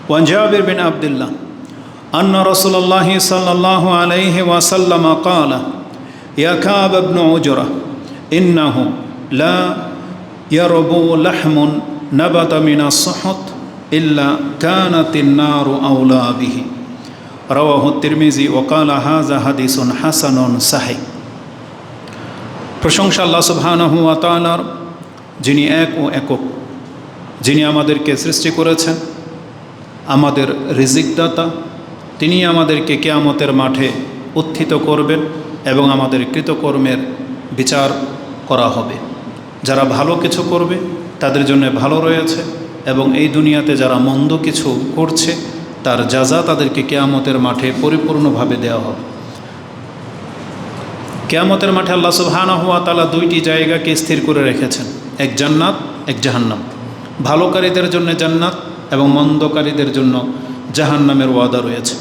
وعن جابر بن عبد الله أن رسول الله صلى الله عليه وسلم قال يا كعب بن عجرة إنه لا يربو لحم نبت من السحت إلا كانت النار أولى به رواه الترمذي وقال هذا حديث حسن صحيح। প্রশংসা আল্লাহ সুবহানাহু ওয়া তাআলার, যিনি এক ও একক, যিনি আমাদেরকে সৃষ্টি করেছেন, আমাদের রিজিকদাতা। তিনি আমাদেরকে কিয়ামতের মাঠে উত্থিত করবেন এবং আমাদের কৃতকর্মের বিচার করা হবে। যারা ভালো কিছু করবে তাদের জন্য ভালো রয়েছে, এবং এই দুনিয়াতে যারা মন্দ কিছু করছে তার জাযা তাদেরকে কিয়ামতের মাঠে পরিপূর্ণভাবে দেওয়া হবে। কিয়ামতের মাঠে আল্লাহ সুবহানাহু ওয়া তাআলা দুইটি জায়গাকে স্থির করে রেখেছেন, এক জান্নাত, এক জাহান্নাম। ভালোকারীদের জন্য জান্নাত এবং মন্দকারীদের জন্য জাহান্নামের ওয়াদা রয়েছে।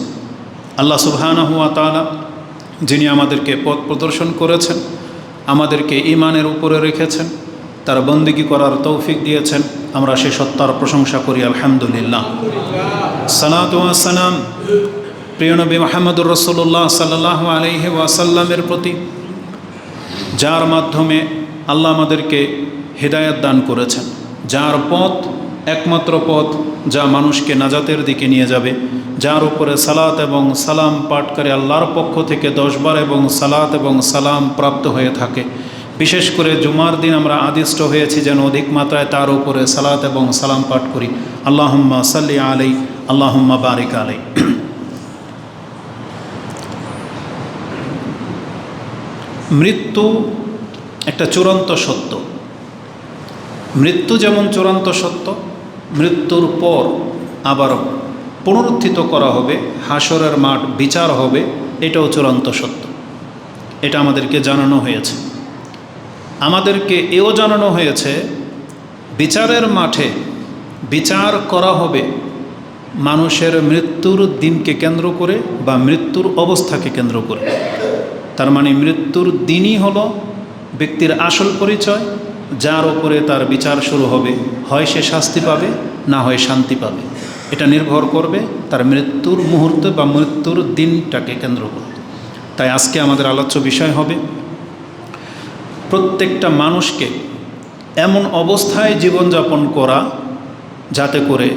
আল্লাহ সুবহানাহু ওয়া তাআলা যিনি আমাদেরকে পথ প্রদর্শন করেছেন, আমাদেরকে ঈমানের উপরে রেখেছেন, তার বন্দেগী করার তৌফিক দিয়েছেন, আমরা সে সত্তার প্রশংসা করি আলহামদুলিল্লাহ। সালাতু ওয়া সালাম প্রিয় নবী মুহাম্মদুর রাসূলুল্লাহ সাল্লাল্লাহু আলাইহি ওয়াসাল্লামের প্রতি, যার মাধ্যমে আল্লাহ আমাদেরকে হিদায়াত দান করেছেন, যার পথ একমাত্র পথ যা মানুষকে নাজাতের দিকে নিয়ে যাবে, যার উপরে সালাত এবং সালাম পাঠকারী আল্লাহর পক্ষ থেকে 10 বার এবং সালাত এবং সালাম প্রাপ্ত হয়ে থাকে। বিশেষ করে জুমার দিন আমরা আদিষ্ট হয়েছি যেন অধিক মাত্রায় তার উপরে সালাত এবং সালাম পাঠ করি। আল্লাহুম্মা সাল্লি আলাইহি আল্লাহুম্মা বারিক আলাইহি। মৃত্যু একটা চূড়ান্ত সত্য। মৃত্যু যেমন চূড়ান্ত সত্য, মৃত্যুর পর আবার পুনরুত্থিত করা হবে, হাসরের মাঠ বিচার হবে, এটাও চূড়ান্ত সত্য। এটা আমাদেরকে জানানো হয়েছে। আমাদেরকে এও জানানো হয়েছে বিচারের মাঠে বিচার করা হবে মানুষের মৃত্যুর দিনকে কেন্দ্র করে বা মৃত্যুর অবস্থাকে কেন্দ্র করে। তার মানে মৃত্যুর দিনই হলো ব্যক্তির আসল পরিচয়, যার উপরে তার বিচার শুরু হবে। হয় সে শাস্তি পাবে, না হয় শান্তি পাবে। এটা নির্ভর করবে তার মৃত্যুর মুহূর্তে বা মৃত্যুর দিনটাকে কেন্দ্র করে। তাই আজকে আমাদের আলোচ্য বিষয় হবে প্রত্যেকটা মানুষকে এমন অবস্থায় জীবনযাপন করা যাতে করে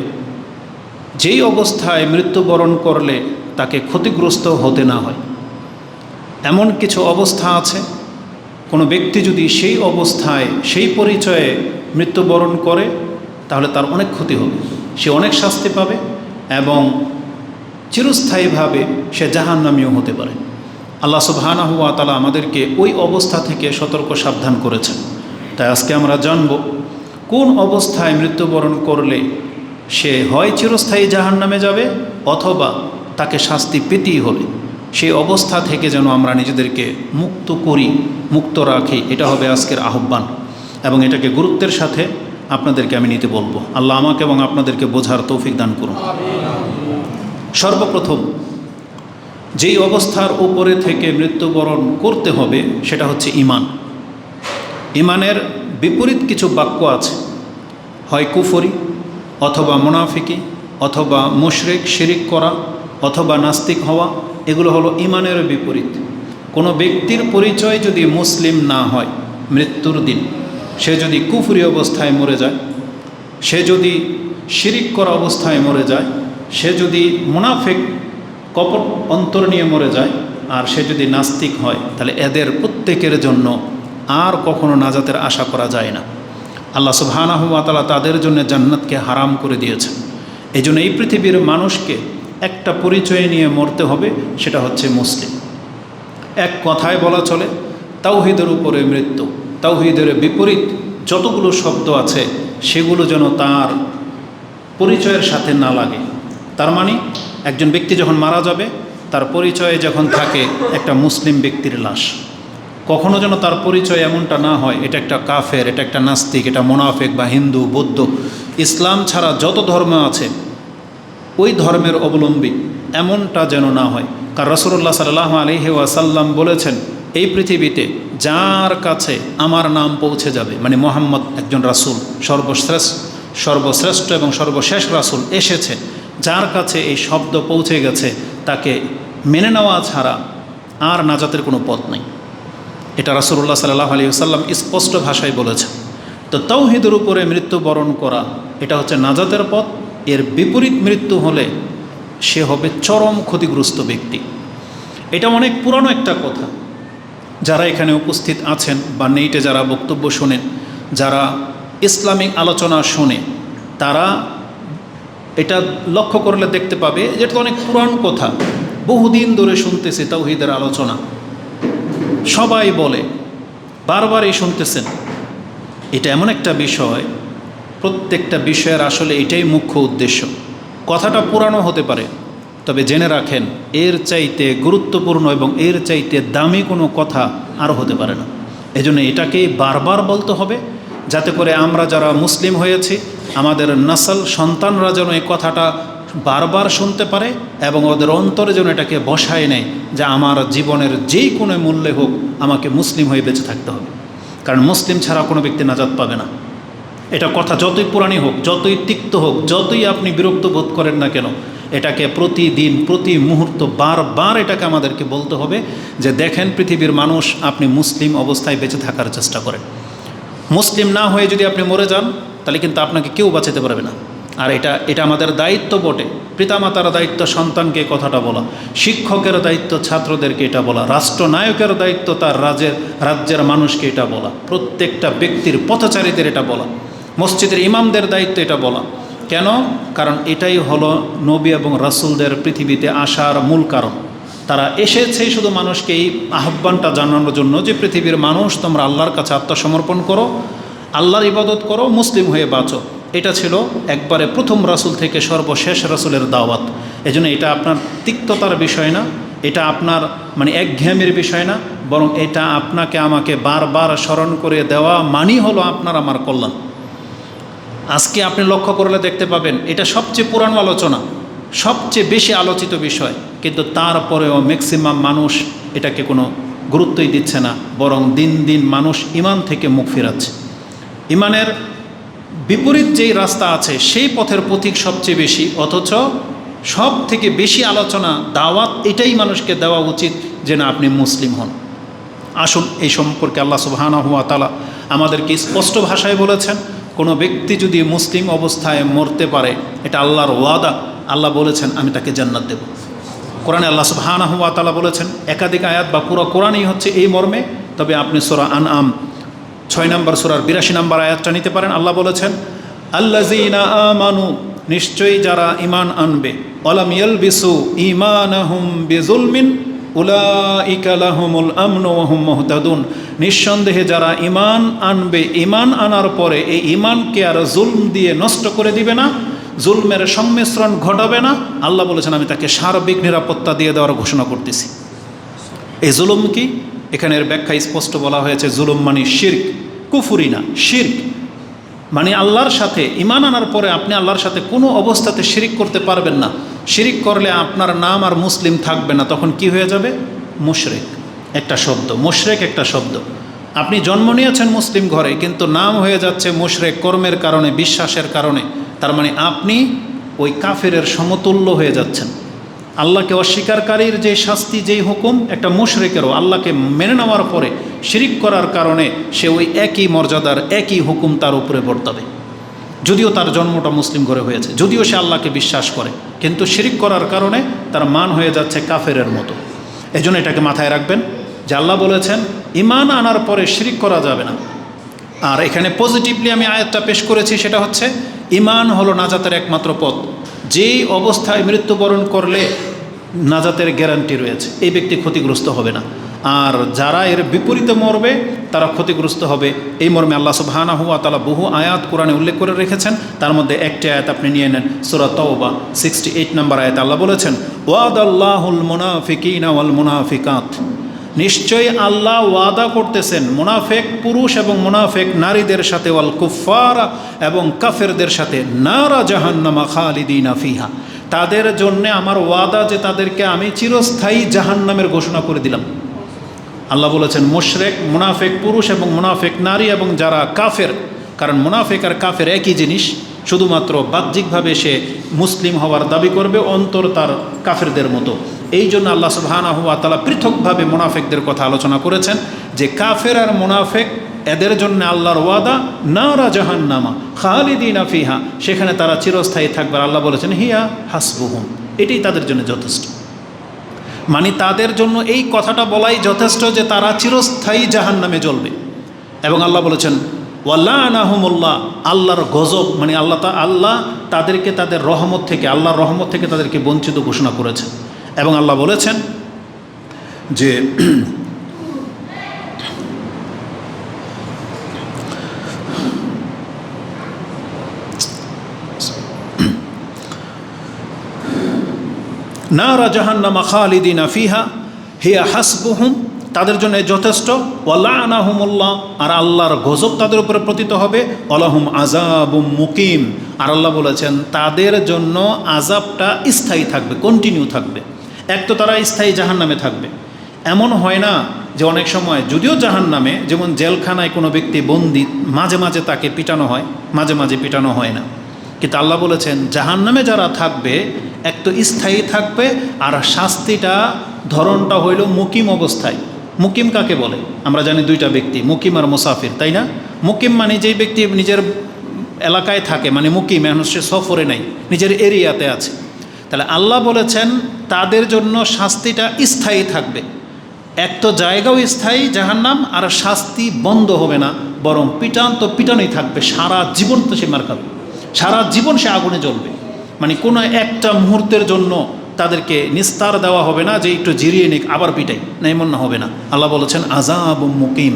যেই অবস্থায় মৃত্যুবরণ করলে তাকে ক্ষতিগ্রস্ত হতে না হয়। এমন কিছু অবস্থা আছে, কোনো ব্যক্তি যদি সেই অবস্থায় সেই পরিচয়ে মৃত্যুবরণ করে তাহলে তার অনেক ক্ষতি হবে, সে অনেক শাস্তি পাবে এবং চিরস্থায়ীভাবে সে জাহান্নামীও হতে পারে। আল্লাহ সুবহানাহু ওয়া তাআলা আমাদেরকে ওই অবস্থা থেকে সতর্ক সাবধান করেছেন। তাই আজকে আমরা জানব কোন অবস্থায় মৃত্যুবরণ করলে সে হয় চিরস্থায়ী জাহান্নামে যাবে অথবা তাকে শাস্তি পেতেই হবে। সেই অবস্থা থেকে যেন আমরা নিজেদেরকে মুক্ত করি, মুক্ত রাখি, এটা হবে আজকের আহ্বান এবং এটাকে গুরুত্বের সাথে আপনাদেরকে আমি নিতে বলবো। আল্লাহ আমাকে এবং আপনাদেরকে বোঝার তৌফিক দান করুন। সর্বপ্রথম যেই অবস্থার উপরে থেকে মৃত্যুবরণ করতে হবে সেটা হচ্ছে ঈমান। ঈমানের বিপরীত কিছু বাক্য আছে, হয় কুফরি অথবা মুনাফিকি অথবা মুশরিক, শিরিক করা অথবা নাস্তিক হওয়া, এগুলো হলো ঈমানের বিপরীত। কোনো ব্যক্তির পরিচয় যদি মুসলিম না হয় মৃত্যুর দিন, সে যদি কুফরি অবস্থায় মরে যায়, সে যদি শিরিক করা অবস্থায় মরে যায়, সে যদি মুনাফিক কপট অন্তর নিয়ে মরে যায়, আর সে যদি নাস্তিক হয়, তাহলে এদের প্রত্যেকের জন্য আর কখনো নাজাতের আশা করা যায় না। আল্লাহ সুবহানাহু ওয়া তাআলা তাদের জন্য জান্নাতকে হারাম করে দিয়েছেন। এই জন্য এই পৃথিবীর মানুষকে একটা পরিচয় নিয়ে মরতে হবে, সেটা হচ্ছে মুসলিম। এক কথায় বলা চলে তাওহীদের উপরে মৃত্যু। তাওহীদের বিপরীত যতগুলো শব্দ আছে সেগুলো যেন তার পরিচয়ের সাথে না লাগে। তার মানে একজন ব্যক্তি যখন মারা যাবে তার পরিচয়ে যখন থাকে একটা মুসলিম ব্যক্তির লাশ, কখনো যেন তার পরিচয় এমনটা না হয় এটা একটা কাফের, এটা একটা নাস্তিক, এটা মুনাফিক বা হিন্দু, বৌদ্ধ, ইসলাম ছাড়া যত ধর্ম আছে ওই ধর্মের অবলম্বী, এমনটা যেন না হয়। কারণ রাসূলুল্লাহ সাল্লাল্লাহু আলাইহি ওয়াসাল্লাম বলেছেন, এই পৃথিবীতে যার কাছে আমার নাম পৌঁছে যাবে, মানে মুহাম্মদ একজন রাসূল সর্বশ্রেষ্ঠ, সর্বশ্রেষ্ঠ এবং সর্বশেষ রাসূল এসেছে, যার কাছে এই শব্দ পৌঁছে গেছে, তাকে মেনে নেওয়া ছাড়া আর নাজাতের কোনো পথ নেই। এটা রাসূলুল্লাহ সাল্লাল্লাহু আলাইহি ওয়াসাল্লাম স্পষ্ট ভাষায় বলেছেন। তো তাওহীদের উপরে মৃত্যুবরণ করা এটা হচ্ছে নাজাতের পথ। এর বিপরীত মৃত্যু হলে সে হবে চরম ক্ষতিগ্রস্ত ব্যক্তি। এটা অনেক পুরানো একটা কথা। যারা এখানে উপস্থিত আছেন বা নেইটে যারা বক্তব্য শোনেন, যারা ইসলামিক আলোচনা শোনে, তারা এটা লক্ষ্য করলে দেখতে পাবে যে এটা তো অনেক পুরান কথা, বহুদিন ধরে শুনতেছি তাওহীদের আলোচনা, সবাই বলে, বারবারই শুনতেছেন। এটা এমন একটা বিষয়, প্রত্যেকটা বিষয়ের আসলে এটাই মুখ্য উদ্দেশ্য। কথাটা পুরানো হতে পারে, তবে জেনে রাখেন এর চাইতে গুরুত্বপূর্ণ এবং এর চাইতে দামি কোনো কথা আরও হতে পারে না। এজন্য এটাকেই বারবার বলতে হবে, যাতে করে আমরা যারা মুসলিম হয়েছি আমাদের নাসল সন্তানরা যেন এই কথাটা বারবার শুনতে পারে এবং ওদের অন্তরে যেন এটাকে বসায় নেয় যে আমার জীবনের যেই কোনো মূল্যে হোক আমাকে মুসলিম হয়ে বেঁচে থাকতে হবে। কারণ মুসলিম ছাড়া কোনো ব্যক্তি নাজাত পাবে না। এটা কথা যতই পুরানি হোক, যতই তিক্ত হোক, যতই আপনি বিরক্ত বোধ করেন না কেন, এটাকে প্রতিদিন প্রতি মুহূর্ত বারবার এটাকে আমাদেরকে বলতে হবে যে দেখেন পৃথিবীর মানুষ, আপনি মুসলিম অবস্থায় বেঁচে থাকার চেষ্টা করেন। মুসলিম না হয়ে যদি আপনি মরে যান তাহলে কিন্তু আপনাকে কেউ বাঁচাতে পারবে না। আর এটা আমাদের দায়িত্ব বটে। পিতামাতার দায়িত্ব সন্তানকে কথাটা বলা, শিক্ষকের দায়িত্ব ছাত্রদেরকে এটা বলা, রাষ্ট্রনায়কের দায়িত্ব তার রাজ্যের মানুষকে এটা বলা, প্রত্যেকটা ব্যক্তির পথচারীদের এটা বলা, মসজিদের ইমামদের দায়িত্ব এটা বলা। কেন? কারণ এটাই হলো নবী এবং রাসূলদের পৃথিবীতে আসার মূল কারণ। তারা এসেছে শুধু মানুষকে এই আহ্বানটা জানানোর জন্য যে পৃথিবীর মানুষ তোমরা আল্লাহর কাছে আত্মসমর্পণ করো, আল্লাহর ইবাদত করো, মুসলিম হয়ে বাঁচো। এটা ছিল একবারে প্রথম রাসূল থেকে সর্বশেষ রাসূলের দাওয়াত। এজন্য এটা আপনার তিক্ততার বিষয় না, এটা আপনার একঘেয়েমির বিষয় না, বরং এটা আপনাকে আমাকে বারবার স্মরণ করে দেওয়া মানেই হলো আপনার আমার কল্যাণ। আজকে আপনি লক্ষ্য করলে দেখতে পাবেন এটা সবচেয়ে পুরানো আলোচনা, সবচেয়ে বেশি আলোচিত বিষয়, কিন্তু তারপরেও ম্যাক্সিমাম মানুষ এটাকে কোনো গুরুত্বই দিচ্ছে না, বরং দিন দিন মানুষ ইমান থেকে মুখ ফেরাচ্ছে। ইমানের বিপরীত যেই রাস্তা আছে সেই পথের পথিক সবচেয়ে বেশি, অথচ সব থেকে বেশি আলোচনা দাওয়াত এটাই মানুষকে দেওয়া উচিত যে না আপনি মুসলিম হন। আসুন এই সম্পর্কে আল্লাহ সুবহানাহু ওয়া তাআলা আমাদেরকে স্পষ্ট ভাষায় বলেছেন, কোনো ব্যক্তি যদি মুসলিম অবস্থায় মরতে পারে এটা আল্লাহর ওয়াদা। আল্লাহ বলেছেন আমি তাকে জান্নাত দেব। কোরআনে আল্লাহ সুবহানাহু ওয়া তাআলা বলেছেন, একাধিক আয়াত বা পুরো কোরআনই হচ্ছে এই মর্মে। তবে আপনি সূরা আনআম 6 নম্বর সূরার 82 নম্বর আয়াতটা নিতে পারেন। আল্লাহ বলেছেন আল্লাযীনা আমানু, নিশ্চয়ই যারা ঈমান আনবে, ওয়ালাম ইয়ালবিসু ঈমানাহুম বিযুলমিন উলাইকা লাহুমুল আমনু ওয়া হুম মুহতাদুন, নিঃসন্দেহে যারা ঈমান আনবে, ঈমান আনার পরে এই ঈমানকে আর জুলম দিয়ে নষ্ট করে দিবে না, জুলমের সংমিশ্রণ ঘটাবে না, আল্লাহ বলেছেন আমি তাকে সার্বিক নিরাপত্তা দিয়ে দেওয়ার ঘোষণা করতেছি। এই জুলুম কি? এখানের ব্যাখ্যা স্পষ্ট বলা হয়েছে, জুলুম মানে শিরক, কুফরি না, শিরক মানে আল্লাহর সাথে ঈমান আনার পরে আপনি আল্লাহর সাথে কোনো অবস্থাতে শিরিক করতে পারবেন না। শিরিক করলে আপনার নাম আর মুসলিম থাকবে না, তখন কি হয়ে যাবে? মুশরিক একটা শব্দ, মুশরিক একটা শব্দ। আপনি জন্ম নিয়েছেন মুসলিম ঘরে, কিন্তু নাম হয়ে যাচ্ছে মুশরিক কর্মের কারণে, বিশ্বাসের কারণে। তার মানে আপনি ওই কাফেরের সমতুল্য হয়ে যাচ্ছেন। আল্লাহকে অস্বীকারীর যে শাস্তি, যেই হুকুম একটা মুশরিকেরও, আল্লাহকে মেনে নেওয়ার পরে শিরিক করার কারণে সে ওই একই মর্যাদার একই হুকুম তার উপরে বর্তাবে। যদিও তার জন্মটা মুসলিম ঘরে হয়েছে, যদিও সে আল্লাহকে বিশ্বাস করে, কিন্তু শিরিক করার কারণে তার মান হয়ে যাচ্ছে কাফেরের মতো। এজন্য এটাকে মাথায় রাখবেন যে আল্লাহ বলেছেন ঈমান আনার পরে শিরিক করা যাবে না। আর এখানে পজিটিভলি আমি আয়াতটা পেশ করেছি, সেটা হচ্ছে ঈমান হলো নাজাতের একমাত্র পথ। যেই অবস্থায় মৃত্যুবরণ করলে নাজাতের গ্যারান্টি রয়েছে, এই ব্যক্তি ক্ষতিগ্রস্ত হবে না। আর যারা এর বিপরীতে মরবে তারা ক্ষতিগ্রস্ত হবে। এই মর্মে আল্লাহ সুবহানাহু ওয়া তাআলা বহু আয়াত কোরআনে উল্লেখ করে রেখেছেন। তার মধ্যে একটি আয়াত আপনি নিয়ে নেন, সূরা তাওবা 68 নম্বর আয়াত। আল্লাহ বলেছেন ওয়াদাল্লাহুল মুনাফিকিনা ওয়াল মুনাফিকাত, নিশ্চয়ই আল্লাহ ওয়াদা করতেছেন মুনাফেক পুরুষ এবং মুনাফেক নারীদের সাথে, ওয়াল কুফারা এবং কাফেরদের সাথে, নারা জাহান্নামা খালিদিনা ফিহা, তাদের জন্যে আমার ওয়াদা যে তাদেরকে আমি চিরস্থায়ী জাহান্নামের ঘোষণা করে দিলাম। আল্লাহ বলেছেন মুশরিক, মুনাফেক পুরুষ এবং মুনাফেক নারী এবং যারা কাফের, কারণ মুনাফেক আর কাফের একই জিনিস, শুধুমাত্র বাহ্যিকভাবে সে মুসলিম হওয়ার দাবি করবে, অন্তর তার কাফেরদের মতো। এই জন্য আল্লাহ সুবহানাহু ওয়া তাআলা পৃথকভাবে মুনাফিকদের কথা আলোচনা করেছেন যে কাফের আর মুনাফিক এদের জন্য আল্লাহর ওয়াদা নারা জাহান্নামা খালিদিনা ফিহা, সেখানে তারা চিরস্থায়ী থাকবে। আল্লাহ বলেছেন হিয়া হাসবুহুম, এটাই তাদের জন্য যথেষ্ট। মানে তাদের জন্য এই কথাটা বলাই যথেষ্ট যে তারা চিরস্থায়ী জাহান্নামে জ্বলবে। এবং আল্লাহ বলেছেন ওয়াল্লানাহুমুল্লাহ, আল্লাহর গজব, মানে আল্লাহ তাদেরকে তাদের রহমত থেকে, আল্লাহর রহমত থেকে তাদেরকে বঞ্চিত ঘোষণা করেছেন। এবং আল্লাহ বলেছেন যে নারা জাহান্নামা খালিদিনা ফিহা হিয়া হাসবুহুম, তাদের জন্য যথেষ্ট। ওয়াল্লানাহুমুল্লাহ, আর আল্লাহর গজব তাদের উপরে পতিত হবে। ওয়ালাহুম আযাবুম মুকিম, আর আল্লাহ বলেছেন তাদের জন্য আযাবটা স্থায়ী থাকবে, কন্টিনিউ থাকবে। এক তো তারা স্থায়ী জাহান্নামে থাকবে। এমন হয় না যে অনেক সময় যদিও জাহান্নামে, যেমন জেলখানায় কোনো ব্যক্তি বন্দি, মাঝে মাঝে তাকে পিটানো হয়, মাঝে মাঝে পিটানো হয় না, কিন্তু আল্লাহ বলেছেন জাহান্নামে যারা থাকবে এক তো স্থায়ী থাকবে, আর শাস্তিটা ধরনটা হইল মুকিম অবস্থায়। মুকিম কাকে বলে? আমরা জানি দুইটা ব্যক্তি, মুকিম আর মুসাফির, তাই না? মুকিম মানে যেই ব্যক্তি নিজের এলাকায় থাকে, মানে মুকিম, এখন সে সফরে নাই, নিজের এরিয়াতে আছে। তাহলে আল্লাহ বলেছেন তাদের জন্য শাস্তিটা স্থায়ী থাকবে। এক তো জায়গাও স্থায়ী জাহান্নাম, আর শাস্তি বন্ধ হবে না, বরং পিটান তো পিটানোই থাকবে, সারা জীবন তো সে মার খাবে, সারা জীবন সে আগুনে জ্বলবে। মানে কোনো একটা মুহূর্তের জন্য তাদেরকে নিস্তার দেওয়া হবে না যে একটু জিরিয়ে নিক আবার পিটাই, না, এমন না, হবে না। আল্লাহ বলেছেন আযাব মুকিম,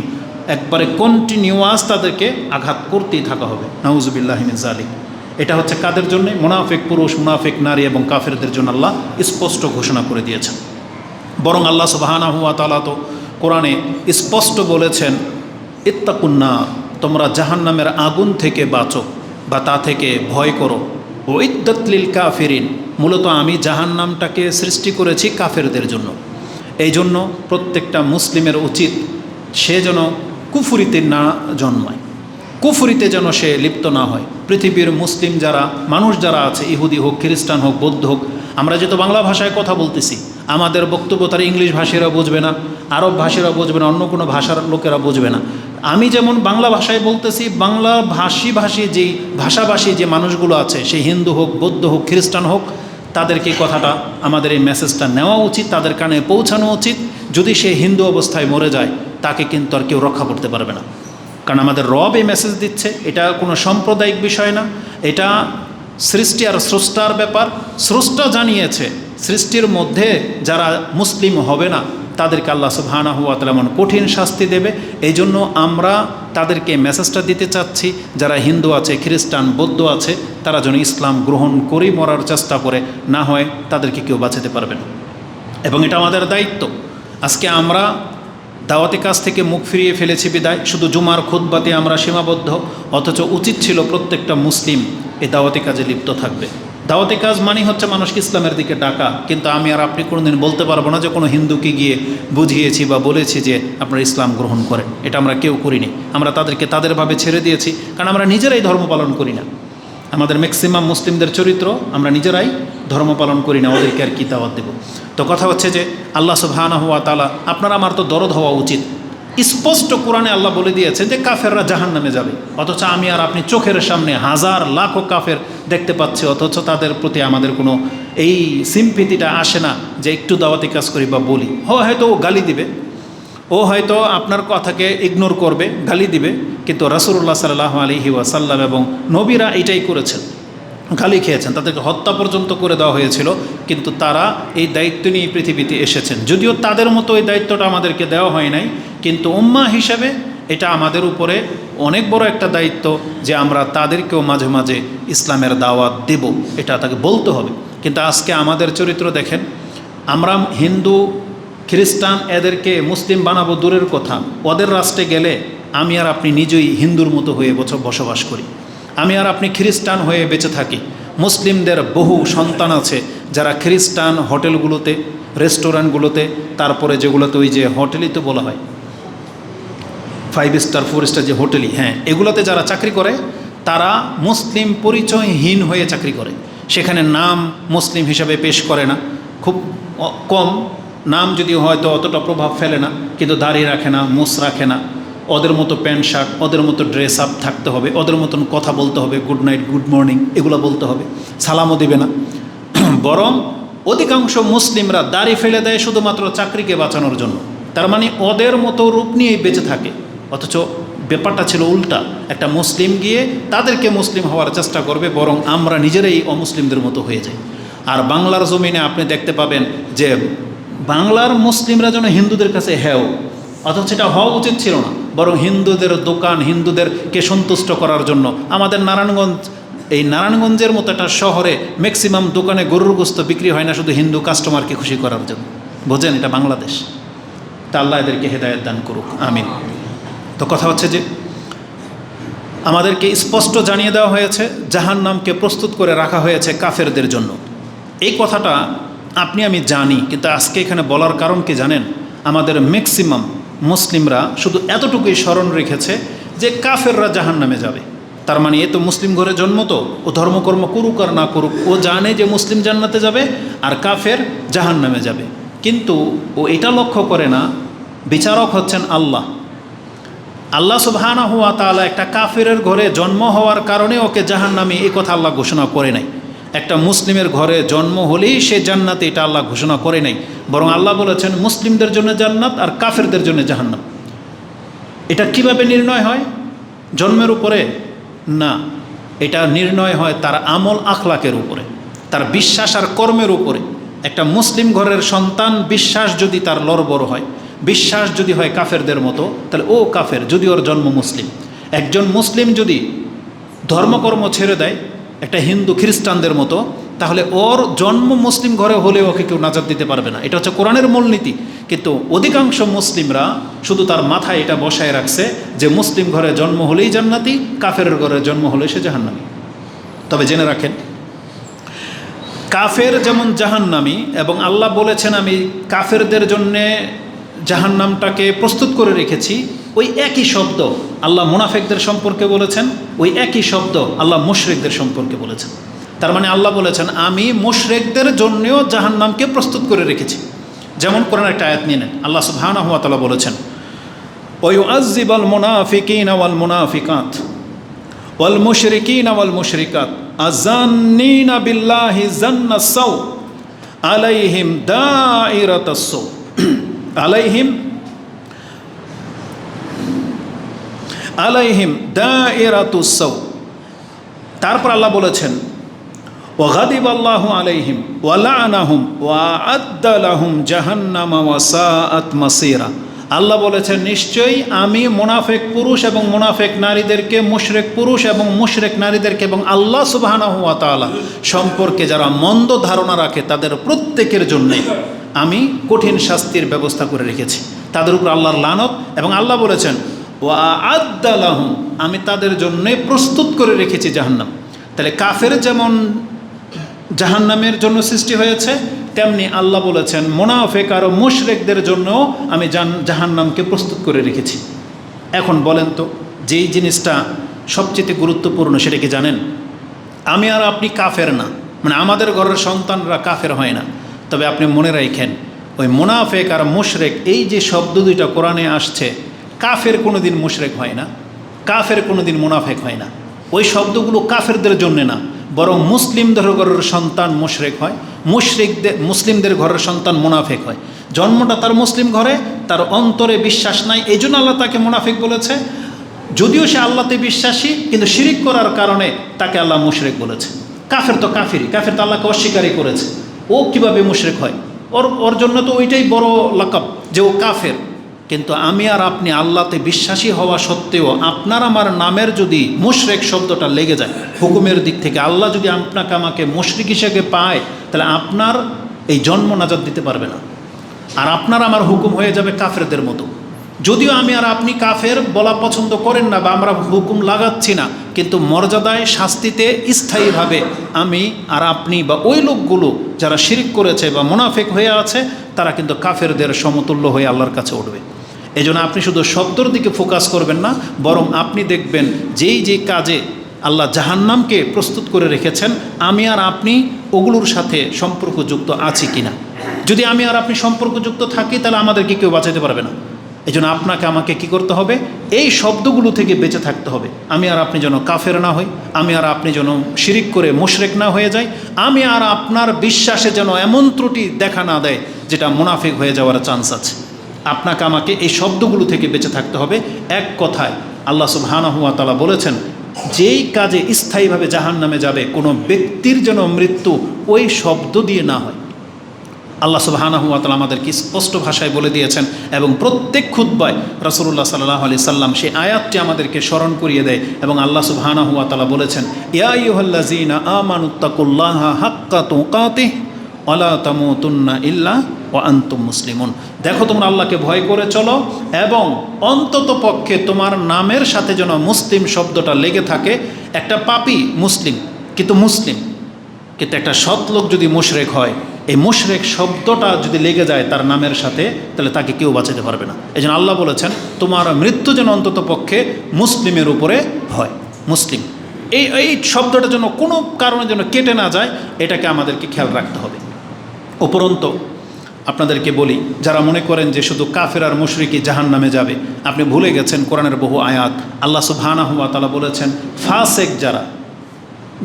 একবারে কন্টিনিউয়াস তাদেরকে আঘাত করতেই থাকা হবে। নাউযুবিল্লাহি মিন যালিক। এটা হচ্ছে কাদের জন্য? মুনাফিক পুরুষ, মুনাফিক নারী এবং কাফেরদের জন্য আল্লাহ স্পষ্ট ঘোষণা করে দিয়েছেন। বরং আল্লাহ সুবহানাহু ওয়া তাআলা তো কোরআনে স্পষ্ট বলেছেন ইত্তাকুন নার, তোমরা জাহান্নামের আগুন থেকে বাঁচো বা তা থেকে ভয় করো। উইদ্দাত লিল কাফিরিন, মূলত আমি জাহান্নামটাকে সৃষ্টি করেছি কাফেরদের জন্য। এই জন্য প্রত্যেকটা মুসলিমের উচিত সে যেন কুফুরিতে না জন্মায়, কুফুরিতে যেন সে লিপ্ত না হয়। পৃথিবীর মুসলিম যারা মানুষ যারা আছে, ইহুদি হোক, খ্রিস্টান হোক, বৌদ্ধ হোক, আমরা যেহেতু বাংলা ভাষায় কথা বলতেছি, আমাদের বক্তব্য তারা ইংলিশ ভাষীরা বুঝবে না, আরব ভাষীরা বুঝবে না, অন্য কোনো ভাষার লোকেরা বুঝবে না। আমি যেমন বাংলা ভাষায় বলতেছি, বাংলা ভাষাভাষী যে মানুষগুলো আছে, সে হিন্দু হোক, বৌদ্ধ হোক, খ্রিস্টান হোক, তাদেরকে কথাটা, আমাদের এই মেসেজটা নেওয়া উচিত, তাদের কানে পৌঁছানো উচিত। যদি সে হিন্দু অবস্থায় মরে যায়, তাকে কিন্তু আর কেউ রক্ষা করতে পারবে না, কারণ আমাদের রব এই মেসেজ দিচ্ছে। এটা কোনো সাম্প্রদায়িক বিষয় না, এটা সৃষ্টি আর স্রষ্টার ব্যাপার। স্রষ্টা জানিয়েছে সৃষ্টির মধ্যে যারা মুসলিম হবে না তাদেরকে আল্লাহ সুবহানাহু ওয়া তাআলা এমন কঠিন শাস্তি দেবে। এই জন্য আমরা তাদেরকে মেসেজটা দিতে চাচ্ছি, যারা হিন্দু আছে, খ্রিস্টান, বৌদ্ধ আছে, তারা যেন ইসলাম গ্রহণ করেই মরার চেষ্টা করে, না হয় তাদেরকে কেউ বাঁচাতে পারবে না। এবং এটা আমাদের দায়িত্ব। আজকে আমরা দাওয়াতি কাজ থেকে মুখ ফিরিয়ে ফেলেছি বিদায়, শুধু জুমার খুতবাতে আমরা সীমাবদ্ধ, অথচ উচিত ছিল প্রত্যেকটা মুসলিম এই দাওয়াতি কাজে লিপ্ত থাকবে। দাওয়াতি কাজ মানে হচ্ছে মানুষকে ইসলামের দিকে ডাকা। কিন্তু আমি আর আপনি কোনোদিন বলতে পারবো না যে কোনো হিন্দুকে গিয়ে বুঝিয়েছি বা বলেছি যে আপনারা ইসলাম গ্রহণ করেন। এটা আমরা কেউ করিনি। আমরা তাদেরকে তাদেরভাবে ছেড়ে দিয়েছি, কারণ আমরা নিজেরাই ধর্ম পালন করি না। আমাদের ম্যাক্সিমাম মুসলিমদের চরিত্র, আমরা নিজেরাই ধর্ম পালন করি না, ওদেরকে আর কি দাওয়াত দেব? তো কথা হচ্ছে যে আল্লাহ সুবহানাহু ওয়া তাআলা, আপনার আমার তো দরদ হওয়া উচিত। স্পষ্ট কোরআনে আল্লাহ বলে দিয়েছেন যে কাফেররা জাহান্নামে যাবে, অথচ আমি আর আপনি চোখের সামনে হাজার লাখো কাফের দেখতে পাচ্ছি, অথচ তাদের প্রতি আমাদের কোনো এই সিম্পিতিটা আসে না যে একটু দাওয়াতি কাজ করি বা বলি। হয়তো ও গালি দিবে, ও হয়তো আপনার কথাকে ইগনোর করবে, গালি দিবে, কিন্তু রাসূলুল্লাহ সাল্লাল্লাহু আলাইহি ওয়াসাল্লাম এবং নবীরা এটাই করেছেন, গালি খেয়েছেন, তাদেরকে হত্যা পর্যন্ত করে দেওয়া হয়েছিল, কিন্তু তারা এই দায়িত্ব নিয়ে পৃথিবীতে এসেছেন। যদিও তাদের মতো এই দায়িত্বটা আমাদেরকে দেওয়া হয় নাই, কিন্তু উম্মাহ হিসেবে এটা আমাদের উপরে অনেক বড় একটা দায়িত্ব যে আমরা তাদেরকেও মাঝে মাঝে ইসলামের দাওয়াত দেব, এটা তাকে বলতে হবে। কিন্তু আজকে আমাদের চরিত্র দেখেন, আমরা হিন্দু, খ্রিস্টান এদেরকে মুসলিম বানাবো দূরের কথা, ওদের রাষ্ট্রে গেলে আমি আর আপনি নিজেই হিন্দুর মতো হয়ে বসবাস করি, আমি আর আপনি খ্রিস্টান হয়ে বেঁচে থাকি। মুসলিমদের বহু সন্তান আছে যারা খ্রিস্টান হোটেলগুলোতে, রেস্টুরেন্টগুলোতে, তারপরে যেগুলোতে ওই যে হোটেলই তো বলা হয় 5 স্টার 4 স্টার যে হোটেলই, হ্যাঁ, এগুলোতে যারা চাকরি করে তারা মুসলিম পরিচয়হীন হয়ে চাকরি করে, সেখানে নাম মুসলিম হিসাবে পেশ করে না, খুব কম নাম যদিও হয়তো অতটা প্রভাব ফেলে না, কিন্তু দাড়ি রাখে না, মুছ রাখে না, ওদের মতো প্যান্ট শার্ট, ওদের মতো ড্রেস আপ থাকতে হবে, ওদের মতন কথা বলতে হবে, গুড নাইট, গুড মর্নিং এগুলো বলতে হবে, সালামও দেবে না। বরং অধিকাংশ মুসলিমরা দাড়ি ফেলে দেয় শুধুমাত্র চাকরিকে বাঁচানোর জন্য, তার মানে ওদের মতো রূপ নিয়েই বেঁচে থাকে। অথচ ব্যাপারটা ছিল উল্টা, একটা মুসলিম গিয়ে তাদেরকে মুসলিম হওয়ার চেষ্টা করবে, বরং আমরা নিজেরাই অমুসলিমদের মতো হয়ে যাই। আর বাংলার জমিনে আপনি দেখতে পাবেন যে বাংলার মুসলিমরা যেন হিন্দুদের কাছে হেও, অথচ এটা হওয়া উচিত ছিল না, বরং হিন্দুদের দোকান, হিন্দুদেরকে সন্তুষ্ট করার জন্য। আমাদের নারায়ণগঞ্জের মতো একটা শহরে ম্যাক্সিমাম দোকানে গরুর গোস্ত বিক্রি হয় না শুধু হিন্দু কাস্টমারকে খুশি করার জন্য। বোঝেন, এটা বাংলাদেশ। তা আল্লাহ এদেরকে হেদায়েত দান করুক, আমিন। তো কথা হচ্ছে যে আমাদেরকে স্পষ্ট জানিয়ে দেওয়া হয়েছে জাহান্নামকে প্রস্তুত করে রাখা হয়েছে কাফেরদের জন্য। এই কথাটা আপনি আমি জানি, কিন্তু আজকে এখানে বলার কারণ কি জানেন? আমাদের ম্যাক্সিমাম মুসলিমরা শুধু এতটুকুই স্মরণ রেখেছে যে কাফেররা জাহান্নামে যাবে। তার মানে এ তো মুসলিম ঘরে জন্ম, তো ও ধর্মকর্ম করুক আর না করুক, ও জানে যে মুসলিম জান্নাতে যাবে আর কাফের জাহান্নামে যাবে। কিন্তু ও এটা লক্ষ্য করে না, বিচারক হচ্ছেন আল্লাহ। আল্লাহ সুবহানাহু ওয়া তাআলা একটা কাফেরের ঘরে জন্ম হওয়ার কারণে ওকে জাহান্নামী, এই কথা আল্লাহ ঘোষণা করে নাই। একটা মুসলিমের ঘরে জন্ম হলেই সে জান্নাতে, এটা আল্লাহ ঘোষণা করে নাই। বরং আল্লাহ বলেছেন মুসলিমদের জন্য জান্নাত আর কাফেরদের জন্য জাহান্নাম। এটা কিভাবে নির্ণয় হয়? জন্মের উপরে না, এটা নির্ণয় হয় তার আমল আখলাকের উপরে, তার বিশ্বাস আর কর্মের উপরে। একটা মুসলিম ঘরের সন্তান বিশ্বাস যদি তার লড়বড় হয়, বিশ্বাস যদি হয় কাফেরদের মতো, তাহলে ও কাফের, যদি ওর জন্ম মুসলিম। একজন মুসলিম যদি ধর্মকর্ম ছেড়ে দেয় একটা হিন্দু খ্রিস্টানদের মতো, তাহলে ওর জন্ম মুসলিম ঘরে হলে ওকে কেউ নাজাত দিতে পারবে না। এটা হচ্ছে কোরআনের মূলনীতি। কিন্তু অধিকাংশ মুসলিমরা শুধু তার মাথায় এটা বসায় রাখছে যে মুসলিম ঘরে জন্ম হলেই জান্নাতি, কাফেরের ঘরে জন্ম হলে সে জাহান্নামী। তবে জেনে রাখেন, কাফের যেমন জাহান্নামী, এবং আল্লাহ বলেছেন আমি কাফেরদের জন্যে জাহান্নামটাকে প্রস্তুত করে রেখেছি, ওই একই শব্দ আল্লাহ মুনাফিকদের সম্পর্কে বলেছেন, ওই একই শব্দ আল্লাহ মুশরিকদের সম্পর্কে বলেছেন। তার মানে আল্লাহ বলেছেন আমি মুশরিকদের জন্যেও জাহান্নামকে প্রস্তুত করে রেখেছি। যেমন কোরআনের একটা আয়াত নিয়ে নেন, আল্লাহ সুবহানাহু ওয়া তাআলা বলেছেন ওয়ায়ুআযযিবুল মুনাফিকিনা ওয়াল মুনাফিকাত ওয়াল মুশরিকিনা ওয়াল মুশরিকাত আযান্নিনা বিল্লাহি যান্নাস সাউ আলাইহিম দাইরাতাস সাউ আলাইহিম দাইরাতুস সাউ। তারপর আল্লাহ বলেছেন ওয়াগাদিবাল্লাহু আলাইহিম ওয়া লাআনাহুম ওয়া আ'আদ্দা লাহুম জাহান্নামা ওয়া সাআত মাসীরা। আল্লাহ বলেছেন নিশ্চয়ই আমি মুনাফিক পুরুষ এবং মুনাফিক নারীদেরকে, মুশরিক পুরুষ এবং মুশরিক নারীদেরকে এবং আল্লাহ সুবহানাহু ওয়া তাআলা সম্পর্কে যারা মন্দ ধারণা রাখে তাদের প্রত্যেকের জন্যে আমি কঠিন শাস্তির ব্যবস্থা করে রেখেছি, তাদের উপর আল্লাহর লানত। এবং আল্লাহ বলেছেন ওয়া আ'আদ্দা লাহুম, আমি তাদের জন্যে প্রস্তুত করে রেখেছি জাহান্নাম। তাহলে কাফের যেমন জাহান্নামের জন্য সৃষ্টি হয়েছে, তেমনি আল্লাহ বলেছেন মুনাফিক আর মুশরিকদের জন্য আমি জাহান্নামকে প্রস্তুত করে রেখেছি। এখন বলেন তো, যেই জিনিসটা সবচেয়ে গুরুত্বপূর্ণ সেটা কি জানেন? আমি আর আপনি কাফের না, মানে আমাদের ঘরের সন্তানরা কাফের হয় না। তবে আপনি মনে রাখেন, ওই মুনাফিক আর মুশরিক এই যে শব্দ দুইটা কোরআনে আসছে, কাফের কোনোদিন মুশরিক হয় না, কাফের কোনোদিন মুনাফিক হয় না। ওই শব্দগুলো কাফেরদের জন্য না, বরং মুসলিমদের ঘরের সন্তান মুশরিক হয়, মুসলিমদের ঘরের সন্তান মুনাফিক হয়। জন্মটা তার মুসলিম ঘরে, তার অন্তরে বিশ্বাস নাই, এই জন্য আল্লাহ তাকে মুনাফিক বলেছে। যদিও সে আল্লাহতে বিশ্বাসী, কিন্তু শিরিক করার কারণে তাকে আল্লাহ মুশরিক বলেছে। কাফের তো কাফিরই, কাফের তো আল্লাহকে অস্বীকারই করেছে। ও কিভাবে মুশরিক হয়? ওর জন্য তো ওইটাই বড় লাকাব যে ও কাফের। কিন্তু আমি আর আপনি আল্লাহতে বিশ্বাসী হওয়া সত্ত্বেও আপনার আমার নামের যদি মুশরিক শব্দটা লেগে যায় হুকুমের দিক থেকে, আল্লাহ যদি আপনাকে আমাকে মুশরিক হিসেবে পায়, তাহলে আপনার এই জন্ম নাজাত দিতে পারবে না, আর আপনার আমার হুকুম হয়ে যাবে কাফেরদের মতো। যদিও আমি আর আপনি কাফের বলা পছন্দ করেন না বা আমরা হুকুম লাগাচ্ছি না, কিন্তু মর্যাদায় শাস্তিতে স্থায়ীভাবে আমি আর আপনি বা ওই লোকগুলো যারা শিরিক করেছে বা মুনাফিক হয়ে আছে, তারা কিন্তু কাফেরদের সমতুল্য হয়ে আল্লাহর কাছে উঠবে। এই জন্য আপনি শুধু শব্দর দিকে ফোকাস করবেন না, বরং আপনি দেখবেন যেই কাজে আল্লাহ জাহান্নামকে প্রস্তুত করে রেখেছেন, আমি আর আপনি ওগুলোর সাথে সম্পর্কযুক্ত আছি কিনা। যদি আমি আর আপনি সম্পর্কযুক্ত থাকি তাহলে আমাদেরকে কেউ বাঁচাতে পারবে না। এই জন্য আপনাকে আমাকে কি করতে হবে, এই শব্দগুলো থেকে বেঁচে থাকতে হবে। আমি আর আপনি যেন কাফের না হই, আমি আর আপনি যেন শিরিক করে মুশরিক না হয়ে যাই, আমি আর আপনার বিশ্বাসে যেন এমন ত্রুটি দেখা না দেয় যেটা মুনাফিক হয়ে যাওয়ার চান্স আছে। আপনাকে আমাকে এই শব্দগুলো থেকে বেঁচে থাকতে হবে। এক কথায় আল্লাহ সুবহানাহু ওয়া তাআলা বলেছেন, যেই কাজে স্থায়ীভাবে জাহান্নামে যাবে কোনো ব্যক্তির যেন মৃত্যু ওই শব্দ দিয়ে না হয়। আল্লাহ সুবহানাহু ওয়া তাআলা আমাদেরকে স্পষ্ট ভাষায় বলে দিয়েছেন এবং প্রত্যেক খুতবায় রাসূলুল্লাহ সাল্লাল্লাহু আলাইহি সাল্লাম সেই আয়াতটি আমাদেরকে স্মরণ করিয়ে দেয়। এবং আল্লাহ সুবহানাহু ওয়া তাআলা বলেছেন, ইয়া আইয়ুহাল্লাযীনা আমানুত্তাকুল্লাহা হাক্কা তুকাতিহি ওয়া লা তামুতুন্না ইল্লা ওয়া আনতুম মুসলিমুন। দেখো তোমরা আল্লাহকে ভয় করে চলো এবং অন্তত পক্ষে তোমার নামের সাথে যেন মুসলিম শব্দটা লেগে থাকে। একটা পাপী মুসলিম কিন্তু একটা সৎ লোক যদি মুশরিক হয়, এই মুশরিক শব্দটা যদি লেগে যায় তার নামের সাথে, তাহলে তাকে কেউ বাঁচাতে পারবে না। এই জন্য আল্লাহ বলেছেন, তোমার মৃত্যু যেন অন্তত পক্ষে মুসলিমের উপরে হয়। মুসলিম এই শব্দটা যেন কোনো কারণে যেন কেটে না যায়, এটাকে আমাদেরকে খেয়াল রাখতে হবে। উপরন্ত আপনাদেরকে বলি, যারা মনে করেন যে শুধু কাফের আর মুশরিকই জাহান্নামে যাবে, আপনি ভুলে গেছেন কোরআনের বহু আয়াত। আল্লাহ সুবহানাহু ওয়া তাআলা বলেছেন, ফাসেক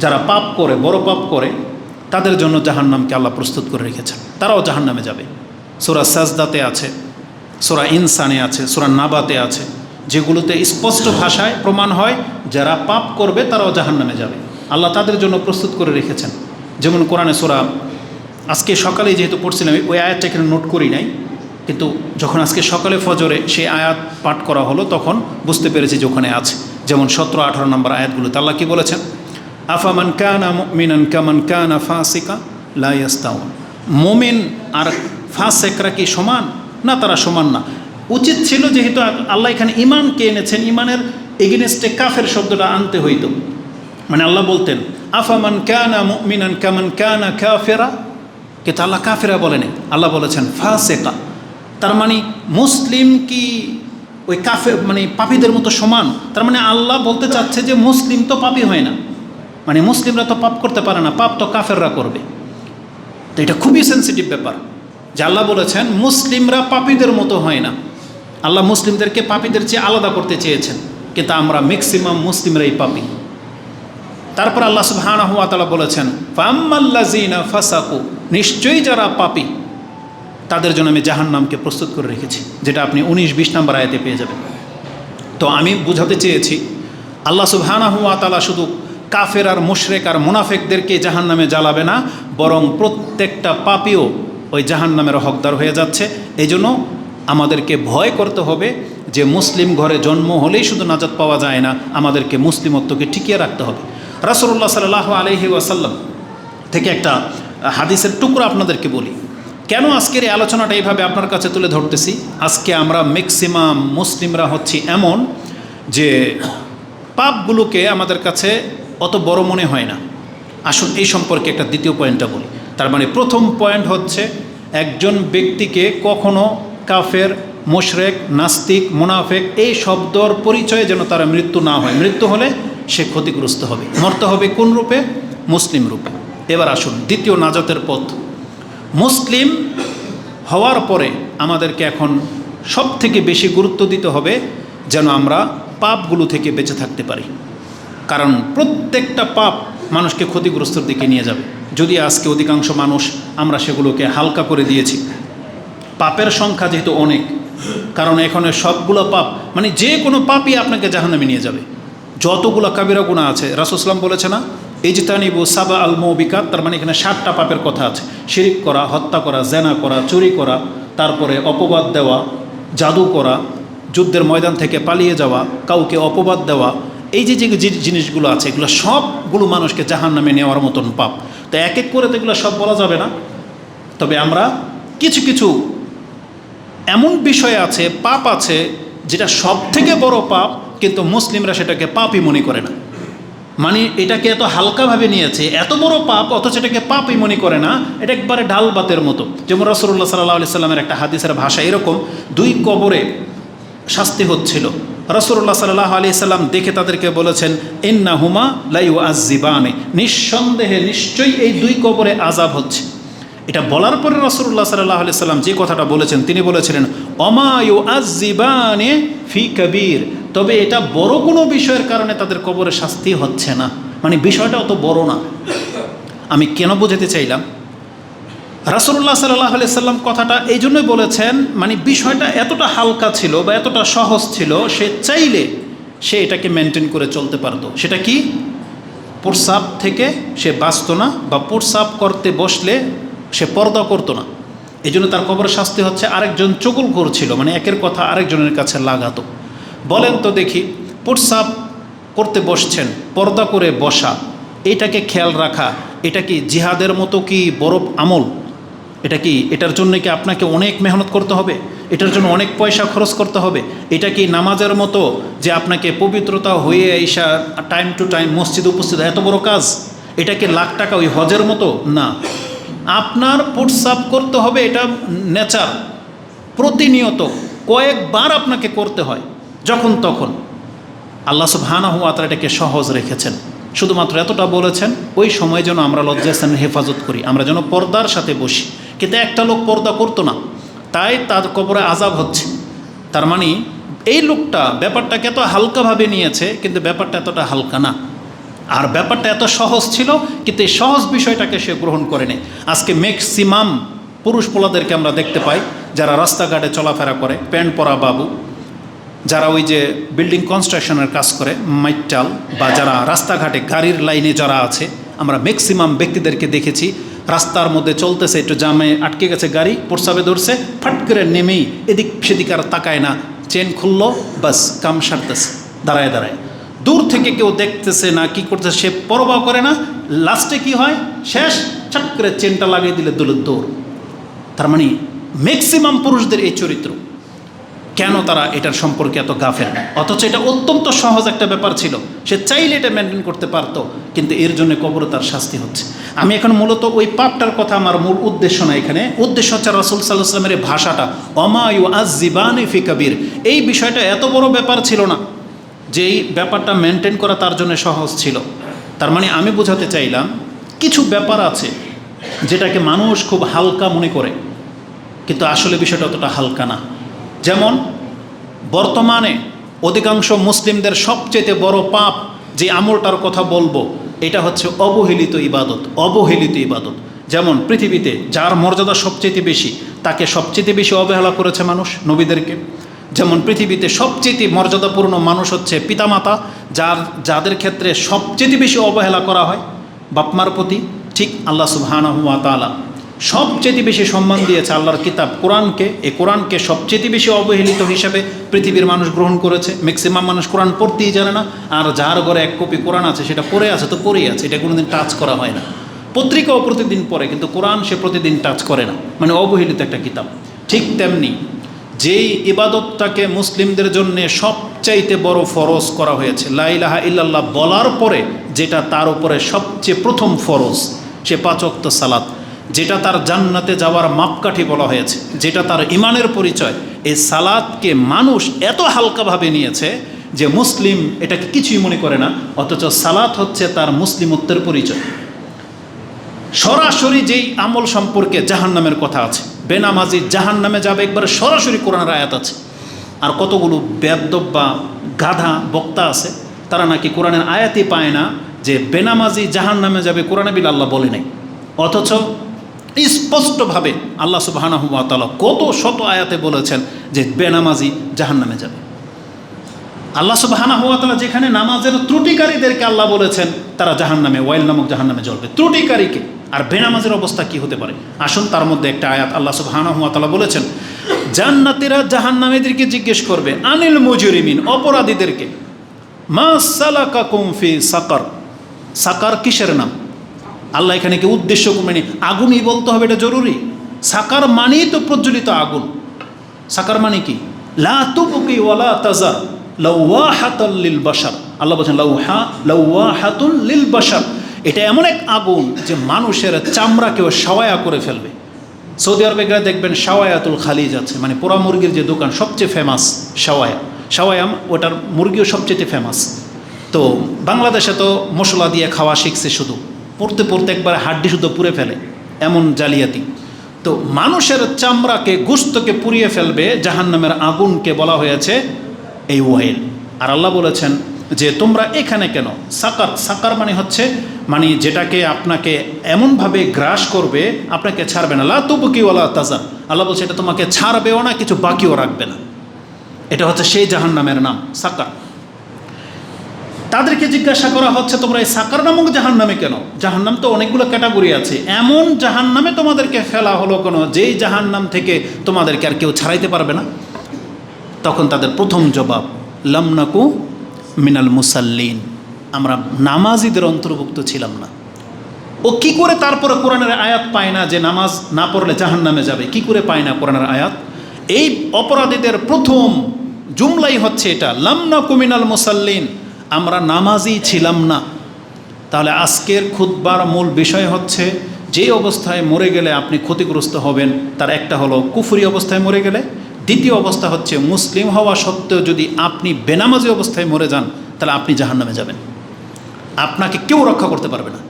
যারা পাপ করে, বড় পাপ করে, তাদের জন্য জাহান্নামকে আল্লাহ প্রস্তুত করে রেখেছেন, তারাও জাহান্নামে যাবে। সূরা সাজদাতে আছে, সূরা ইনসানে আছে, সূরা নাবাতে আছে, যেগুলোতে স্পষ্ট ভাষায় প্রমাণ হয় যারা পাপ করবে তারাও জাহান্নামে যাবে, আল্লাহ তাদের জন্য প্রস্তুত করে রেখেছেন। যেমন কোরআনে সূরা, আজকে সকালেই যেহেতু পড়ছিলাম ওই আয়াতটা এখানে নোট করি নাই, কিন্তু যখন আজকে সকালে ফজরে সেই আয়াত পাঠ করা হলো তখন বুঝতে পেরেছি যে ওখানে আছে। যেমন 17-18 নম্বর আয়াতগুলোতে আল্লাহ কি বলেছেন, আফামান কানা মুমিনান কামান কানা ফাসিকা লা ইয়াস্তাউন। মুমিন আর ফাসেকরা কি সমান? না, তারা সমান না। উচিত ছিল, যেহেতু আল্লাহ এখানে ঈমানকে এনেছেন, ঈমানের এগেনস্টে কাফের শব্দটা আনতে হইতো। মানে আল্লাহ বলতেন আফামান কানা মুমিনান কামান কানা কাফিরা, কিন্তু আল্লাহ কাফেরা বলেনি, আল্লাহ বলেছেন ফাসেকা। তার মানে মুসলিম কি ওই কাফের মানে পাপীদের মতো সমান? তার মানে আল্লাহ বলতে চাচ্ছে যে মুসলিম তো পাপী হয় না, মানে মুসলিমরা তো পাপ করতে পারে না, পাপ তো কাফেররা করবে। তো এটা খুবই সেন্সিটিভ ব্যাপার যে আল্লাহ বলেছেন মুসলিমরা পাপীদের মতো হয় না। আল্লাহ মুসলিমদেরকে পাপীদের চেয়ে আলাদা করতে চেয়েছেন, কিন্তু আমরা ম্যাক্সিমাম মুসলিমরাই পাপী। তারপর আল্লাহ সুবহানাহু ওয়া তাআলা বলেছেন, ফাম্মাল্লাযীনা ফাসাকু, নিশ্চয়ই যারা পাপী তাদের জন্য আমি জাহান্নামকে প্রস্তুত করে রেখেছি, যেটা আপনি 19-20 নম্বর আয়াতে পেয়ে যাবেন। তো আমি বুঝাতে চেয়েছি আল্লাহ সুবহানাহু ওয়া তাআলা শুধু কাফের আর মুশরিক আর মুনাফিকদেরকে জাহান্নামে জ্বালাবে না, বরং প্রত্যেকটা পাপীও ওই জাহান্নামের হকদার হয়ে যাচ্ছে। এই জন্য আমাদেরকে ভয় করতে হবে যে মুসলিম ঘরে জন্ম হলেই শুধু নাজাত পাওয়া যায় না, আমাদেরকে মুসলিমত্বকে টিকিয়ে রাখতে হবে। রাসূলুল্লাহ সাল্লাল্লাহু আলাইহি ওয়াসাল্লাম থেকে একটা হাদিসের টুকরো আপনাদেরকে বলি। কেন আজকের এই আলোচনাটা এইভাবে আপনার কাছে তুলে ধরতেছি? আজকে আমরা ম্যাক্সিমাম মুসলিমরা হচ্ছি এমন যে পাপগুলোকে আমাদের কাছে অত বড় মনে হয় না। আসুন এই সম্পর্কে একটা দ্বিতীয় পয়েন্টটা বলি। তার মানে প্রথম পয়েন্ট হচ্ছে, একজন ব্যক্তিকে কখনো কাফের, মুশরিক, নাস্তিক, মুনাফিক এই শব্দর পরিচয়ে যেন তার মৃত্যু না হয়। মৃত্যু হলে সে ক্ষতিগ্রস্ত হবে। মরতে হবে কোন রূপে? মুসলিম রূপে। এবার আসুন দ্বিতীয় নাজাতের পথ। মুসলিম হওয়ার পরে আমাদেরকে এখন সব থেকে বেশি গুরুত্ব দিতে হবে যেন আমরা পাপগুলো থেকে বেঁচে থাকতে পারি, কারণ প্রত্যেকটা পাপ মানুষকে ক্ষতিগ্রস্তর দিকে নিয়ে যাবে। যদি আজকে অধিকাংশ মানুষ আমরা সেগুলোকে হালকা করে দিয়েছি। পাপের সংখ্যা যেহেতু অনেক, কারণ এখানে সবগুলো পাপ মানে যে কোনো পাপই আপনাকে জাহান্নামে নিয়ে যাবে। যতগুলো কাবিরা গুনাহ আছে, রাসূল সাল্লাল্লাহু আলাইহি ওয়াসাল্লাম বলেছে না, ইজতানিবু সাবা আল মুবিকাত, তার মানে এখানে 7টা পাপের কথা আছে। শিরিক করা, হত্যা করা, জেনা করা, চুরি করা, তারপরে অপবাদ দেওয়া, জাদু করা, যুদ্ধের ময়দান থেকে পালিয়ে যাওয়া, কাউকে অপবাদ দেওয়া, এই যে যে জিনিসগুলো আছে এগুলো সবগুলো মানুষকে জাহান্নামে নেওয়ার মতন পাপ। তো এক এক করে তো এগুলো সব বলা যাবে না, তবে আমরা কিছু কিছু এমন বিষয় আছে, পাপ আছে যেটা সব থেকে বড় পাপ, কিন্তু মুসলিমরা সেটাকে পাপই মনে করে না। মানে এটাকে এত হালকাভাবে নিয়েছে, এত বড় পাপ, অথচ এটাকে পাপই মনে করে না। এটা একবারে ডাল ভাতের মতো। যেমন রাসূলুল্লাহ সাল্লাল্লাহু আলাইহি সাল্লামের একটা হাদিসের ভাষা এরকম, 2 কবরে শাস্তি হচ্ছিল, রাসূলুল্লাহ সাল্লাল্লাহু আলাইহি সাল্লাম দেখে তাদেরকে বলেছেন, ইন্নাহুমা লা ইউআযযিবানি, নিঃসন্দেহে নিশ্চয়ই এই দুই কবরে আযাব হচ্ছে। এটা বলার পরে রাসূলুল্লাহ সাল্লাল্লাহু আলাইহি সাল্লাম যে কথাটা বলেছেন, তিনি বলেছিলেন অমা ইউআযযিবানি ফি কাবীর, তবে এটা বড় কোনো বিষয়ের কারণে তাদের কবরে শাস্তি হচ্ছে না। মানে বিষয়টা অত বড় না। আমি কেন বোঝাতে চাইলাম, রাসূলুল্লাহ সাল্লাল্লাহু আলাইহি সাল্লাম কথাটা এই জন্যই বলেছেন, মানে বিষয়টা এতটা হালকা ছিল বা এতটা সহজ ছিল, সে চাইলে সে এটাকে মেনটেন করে চলতে পারতো। সেটা কি? প্রস্রাব থেকে সে বাঁচত না, বা প্রস্রাব করতে বসলে সে পর্দা করতো না। এই জন্য তার কবরে শাস্তি হচ্ছে। আরেকজন চুগলখোর ছিল, মানে একের কথা আরেকজনের কাছে লাগাতো। বলেন তো দেখি, প্রস্রাব করতে বসছেন, পর্দা করে বসা, এটাকে খেয়াল রাখা, এটা কি জিহাদের মতো কি বড় আমল? এটা কি, এটার জন্য কি আপনাকে অনেক মেহনত করতে হবে? এটার জন্য অনেক পয়সা খরচ করতে হবে? এটা কি নামাজের মতো যে আপনাকে পবিত্রতা হয়ে আইসা টাইম টু টাইম মসজিদে উপস্থিত, এত বড় কাজ? এটা কি লাখ টাকা ওই হজের মতো? না। আপনার প্রস্রাব করতে হবে, এটা নেচার, প্রতিনিয়ত কয়েকবার আপনাকে করতে হয়, যখন তখন। আল্লাহ সুবহানাহু ওয়া তাআলা এটাকে সহজ রেখেছেন। শুধুমাত্র এতটা বলেছেন, ওই সময় যেন আমরা লজ্জাস্থানের হেফাজত করি, আমরা যেন পর্দার সাথে বসি। কিন্তু একটা লোক পর্দা করতো না, তাই তার কবরে আযাব হচ্ছে। তার মানে এই লোকটা ব্যাপারটাকে এত হালকাভাবে নিয়েছে, কিন্তু ব্যাপারটা এতটা হালকা না। আর ব্যাপারটা এত সহজ ছিল, কিন্তু এই সহজ বিষয়টাকে সে গ্রহণ করে নেয়। আজকে ম্যাক্সিমাম পুরুষ পোলাদেরকে আমরা দেখতে পাই, যারা রাস্তাঘাটে চলাফেরা করে, প্যান্ট পরা বাবু, যারা ওই যে বিল্ডিং কনস্ট্রাকশনের কাজ করে, মাইটাল, বা যারা রাস্তাঘাটে গাড়ির লাইনে যারা আছে, আমরা ম্যাক্সিমাম ব্যক্তিদেরকে দেখেছি রাস্তার মধ্যে চলতেছে, একটু জামে আটকে গেছে গাড়ি, প্রস্রাবে ধরছে, ফাট করে নেমেই এদিক সেদিক আর তাকায় না, চেন খুললো, বাস কাম সারতেছে দাঁড়ায় দাঁড়ায়। দূর থেকে কেউ দেখতেছে না, কি করতেছে সে পরোয়া করে না। লাস্টে কি হয়, শেষ ছাট করে চেনটা লাগিয়ে দিলে দৌড় দৌড়। তার মানে ম্যাক্সিমাম পুরুষদের এই চরিত্র। কেন তারা এটার সম্পর্কে এত গাফেল? অথচ এটা অত্যন্ত সহজ একটা ব্যাপার ছিল, সে চাইলে এটা মেনটেন করতে পারতো, কিন্তু এর জন্য কবরে তার শাস্তি হচ্ছে। আমি এখন মূলত ওই পাপটার কথা আমার মূল উদ্দেশ্য না, এখানে উদ্দেশ্য হচ্ছে রাসূল সাল্লাল্লাহু আলাইহি ওয়াসাল্লামের ভাষাটা, অমা ইউআযযিবানি ফি কাবীর। এই বিষয়টা এত বড় ব্যাপার ছিল না, যে এই ব্যাপারটা মেনটেন করা তার জন্য সহজ ছিল। তার মানে আমি বোঝাতে চাইলাম, কিছু ব্যাপার আছে যেটাকে মানুষ খুব হালকা মনে করে, কিন্তু আসলে বিষয়টা অতটা হালকা না। যেমন বর্তমানে অধিকাংশ মুসলিমদের সবচেয়ে বড় পাপ যে আমলটার কথা বলবো, এটা হচ্ছে অবহেলিত ইবাদত। অবহেলিত ইবাদত, যেমন পৃথিবীতে যার মর্যাদা সবচেয়ে বেশি, তাকে সবচেয়ে বেশি অবহেলা করেছে মানুষ, নবীদেরকে। যেমন পৃথিবীতে সবচেয়ে মর্যাদাপূর্ণ মানুষ হচ্ছে পিতামাতা, যাদের ক্ষেত্রে সবচেয়ে বেশি অবহেলা করা হয় বাপমার প্রতি, ঠিক আল্লাহ সুবহানাহু ওয়া তাআলা সবচেয়ে বেশি সম্মান দিয়েছে আল্লাহর কিতাব কোরআনকে। এই কোরআনকে সবচেয়ে বেশি অবহেলিত হিসাবে পৃথিবীর মানুষ গ্রহণ করেছে। ম্যাক্সিমাম মানুষ কোরআন পড়তেই জানে না, আর যার ঘরে এক কপি কোরআন আছে সেটা পড়ে আছে তো পড়েই আছে, এটা কোনোদিন টাচ করা হয় না। পত্রিকাও প্রতিদিন পড়ে, কিন্তু কোরআন সে প্রতিদিন টাচ করে না, মানে অবহেলিত একটা কিতাব। ঠিক তেমনি যেই ইবাদতটাকে মুসলিমদের জন্য সবচাইতে বড় ফরজ করা হয়েছে, লা ইলাহা ইল্লাল্লাহ বলার পরে যেটা তার উপরে সবচেয়ে প্রথম ফরজ, সে 5 ওয়াক্ত সালাত, যেটা তার জান্নাতে যাওয়ার মাপকাঠি বলা হয়েছে, যেটা তার ইমানের পরিচয়। এই সালাতকে মানুষ এত হালকাভাবে নিয়েছে যে মুসলিম এটাকে কিছুই মনে করে না, অথচ সালাত হচ্ছে তার মুসলিমত্বের পরিচয়। সরাসরি যেই আমল সম্পর্কে জাহান্নামের কথা আছে, বেনামাজি জাহান্নামে যাবে, একবারে সরাসরি কোরআনের আয়াত আছে। আর কতগুলো বেয়াদব বা গাধা বক্তা আছে, তারা নাকি কোরআনের আয়াতই পায় না যে বেনামাজি জাহান্নামে যাবে, কোরআনে বিল আল্লাহ বলে নাই। অথচ স্পষ্টভাবে আল্লাহ সুবহানাহু ওয়া তাআলা কত শত আয়াতে বলেছেন যে বেনামাজি জাহান্নামে যাবে। আল্লাহ সুবহানাহু ওয়া তাআলা যেখানে নামাজের ত্রুটিকারীদেরকে আল্লাহ বলেছেন তারা জাহান্নামে, ওয়াইল নামক জাহান্নামে জ্বলবে, ত্রুটিকারীকে। আর বেনামাজের অবস্থা কি হতে পারে? আসুন তার মধ্যে একটা আয়াত আল্লাহ সুবহানাহু ওয়া তাআলা বলেছেন, জান্নাতীরা জাহান্নামীদেরকে জিজ্ঞেস করবে, আনিল মুজরিমিন, অপরাধীদেরকে, মা সালাকাকুম ফি সাকার। সাকার কিসের নাম? আল্লাহ এখানে কি উদ্দেশ্য কমেনি আগুনই বলতে হবে এটা জরুরি? সাকার মানেই তো প্রজ্বলিত আগুন। সাকার মানে কি? লা তুবকি ওয়ালা তাজার লাওয়াহাতুল লিল বাশার। আল্লাহ বলেন লাওয়াহাতুল লিল বাশার, এটা এমন এক আগুন যে মানুষের চামড়াকেও সাওয়ায়া করে ফেলবে। সৌদি আরবে গেলে দেখবেন সাওয়ায়াতুল খালিজ আছে, মানে পোড়া মুরগির যে দোকান সবচেয়ে ফেমাস সাওয়ায়া। শাওয়ায়াম ওটার মুরগিও সবচেয়ে ফেমাস। তো বাংলাদেশে তো মশলা দিয়ে খাওয়া শিখছে, শুধু পড়তে পড়তে একবার হাড্ডি শুধু পুড়ে ফেলে, এমন জালিয়াতি। তো মানুষের চামড়াকে, গোশতকে পুড়িয়ে ফেলবে জাহান্নামের আগুনকে বলা হয়েছে এই ওয়াইল। আর আল্লাহ বলেছেন যে তোমরা এখানে কেন? সাকার, সাকার মানে হচ্ছে মানে যেটাকে আপনাকে এমনভাবে গ্রাস করবে, আপনাকে ছাড়বে না। লা তুবকি ওয়ালা তাজার, আল্লাহ বলছে এটা তোমাকে ছাড়বেও না, কিছু বাকিও রাখবে না। এটা হচ্ছে সেই জাহান্নামের নাম, সাকার। তাদেরকে জিজ্ঞাসা করা হচ্ছে তোমরা এই সাকার নামক জাহান্নামে কেন? জাহান্নাম তো অনেকগুলো ক্যাটাগরি আছে, এমন জাহান্নামে তোমাদেরকে ফেলা হলো কেন যেই জাহান্নাম থেকে তোমাদেরকে আর কেউ ছাড়াইতে পারবে না? তখন তাদের প্রথম জবাব, লামনাকু মিনাল মুসাল্লিন, আমরা নামাজিদের অন্তর্ভুক্ত ছিলাম না। ও কি করে তারপরে কোরআনের আয়াত পায় না যে নামাজ না পড়লে জাহান্নামে যাবে? কি করে পায় না কোরআনের আয়াত? এই অপরাধীদের প্রথম জুমলাই হচ্ছে এটা, লামনাকু মিনাল মুসাল্লিন, আমরা নামাজি ছিলাম না। তাহলে আজকের খুতবার মূল বিষয় হচ্ছে যে অবস্থায় মরে গেলে আপনি ক্ষতিগ্রস্ত হবেন, তার একটা হলো কুফরি অবস্থায় মরে গেলে, দ্বিতীয় অবস্থা হচ্ছে মুসলিম হওয়া সত্ত্বেও যদি আপনি বেনামাজি অবস্থায় মরে যান তাহলে আপনি জাহান্নামে যাবেন, আপনাকে কেউ রক্ষা করতে পারবে না।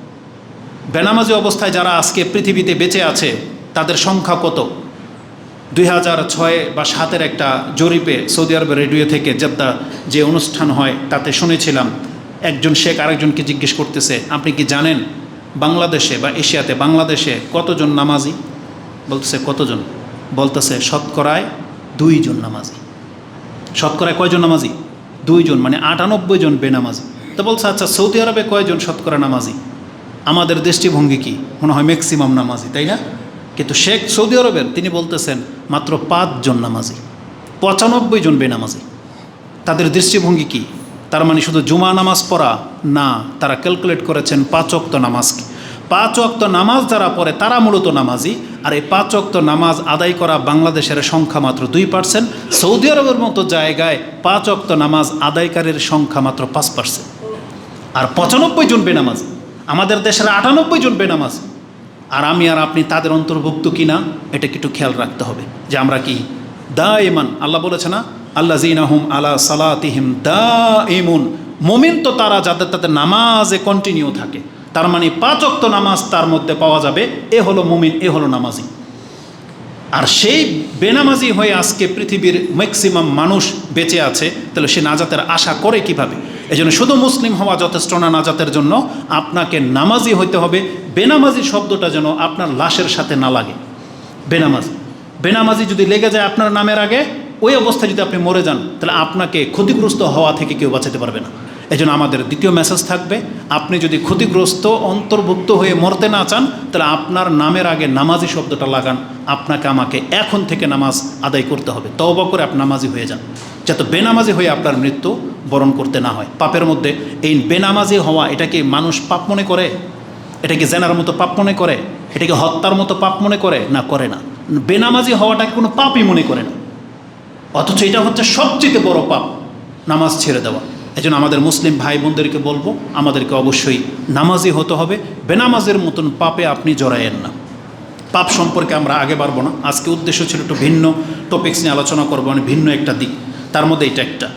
বেনামাজি অবস্থায় যারা আজকে পৃথিবীতে বেঁচে আছে তাদের সংখ্যা কত? 2006 বা 2007 একটা জরিপে সৌদি আরবের রেডিও থেকে জেদ্দা যে অনুষ্ঠান হয় তাতে শুনেছিলাম, একজন শেখ আরেকজনকে জিজ্ঞেস করতেছে আপনি কি জানেন বাংলাদেশে বা এশিয়াতে বাংলাদেশে কতজন নামাজি? বলতেছে কতজন? বলতেছে শতকরায় 2 জন নামাজি। শতকরায় কয়জন নামাজি? 2 জন, মানে 98 জন বেনামাজি। তো বলছে আচ্ছা সৌদি আরবে কয়জন শতকরা নামাজি? আমাদের দৃষ্টিভঙ্গি কি মনে হয় ম্যাক্সিমাম নামাজি, তাই না? কিন্তু শেখ সৌদি আরবের তিনি বলতেছেন মাত্র 5 জন নামাজি, 95 জন বেনামাজি। তাদের দৃষ্টিভঙ্গি কি? তার মানে শুধু জুমা নামাজ পড়া না, তারা ক্যালকুলেট করেছেন 5 ওয়াক্ত নামাজকে। 5 ওয়াক্ত নামাজ যারা পড়ে তারা মূলত নামাজি। আর এই 5 ওয়াক্ত নামাজ আদায় করা বাংলাদেশের সংখ্যা মাত্র 2%। সৌদি আরবের মতো জায়গায় 5 ওয়াক্ত নামাজ আদায়কারীর সংখ্যা মাত্র 5%। আর 95 জন বেনামাজি। আমাদের দেশের 98 জন বেনামাজি। আর আমি আর আপনি তাদের অন্তর্ভুক্ত কিনা এটা একটু খেয়াল রাখতে হবে যে আমরা কি দাইমান, আল্লাহ বলেছে না আল্লাযীনাহুম আলা সালাতিহিম দাইমুন, মুমিন তো তারা যাদের তাদের নামাজে কন্টিনিউ থাকে। তার মানে 5 ওয়াক্ত নামাজ তার মধ্যে পাওয়া যাবে, এ হলো মুমিন, এ হলো নামাজি। আর সেই বেনামাজি হয়ে আজকে পৃথিবীর ম্যাক্সিমাম মানুষ বেঁচে আছে, তাহলে সে নাজাতের আশা করে কিভাবে? এজন্য শুধু মুসলিম হওয়া যথেষ্ট না নাজাতের জন্য, আপনাকে নামাজি হইতে হবে। বেনামাজি শব্দটা যেন আপনার লাশের সাথে না লাগে। বেনামাজি যদি লেগে যায় আপনার নামের আগে, ওই অবস্থায় যদি আপনি মরে যান তাহলে আপনাকে ক্ষতিগ্রস্ত হওয়া থেকে কেউ বাঁচাতে পারবে না। এজন্য আমাদের দ্বিতীয় মেসেজ থাকবে, আপনি যদি ক্ষতিগ্রস্ত অন্তর্ভুক্ত হয়ে মরতে না চান তাহলে আপনার নামের আগে নামাজি শব্দটা লাগান। আপনাকে আমাকে এখন থেকে নামাজ আদায় করতে হবে, তওবা করে আপনি নামাজি হয়ে যান, যাতে বেনামাজি হয়ে আপনার মৃত্যু বরণ করতে না হয়। পাপের মধ্যে এই বেনামাজি হওয়া, এটা কি মানুষ পাপ মনে করে? এটা কি জেনার মতো পাপ মনে করে? এটা কি হত্যার মতো পাপ মনে করে? না, করে না। বেনামাজি হওয়াটাকে কোনো পাপই মনে করে না, অথচ এটা হচ্ছে সবচেয়ে বড় পাপ, নামাজ ছেড়ে দেওয়া। এই জন্য আমাদের মুসলিম ভাই বোনদেরকে বলবো, আমাদেরকে অবশ্যই নামাজি হতে হবে। বেনামাজের মতন পাপে আপনি জড়ায়েন না। পাপ সম্পর্কে আমরা আগে বাড়বো না, আজকে উদ্দেশ্য ছিল একটু ভিন্ন টপিকস নিয়ে আলোচনা করবো, মানে ভিন্ন একটা দিক, তার মধ্যে এটা একটা।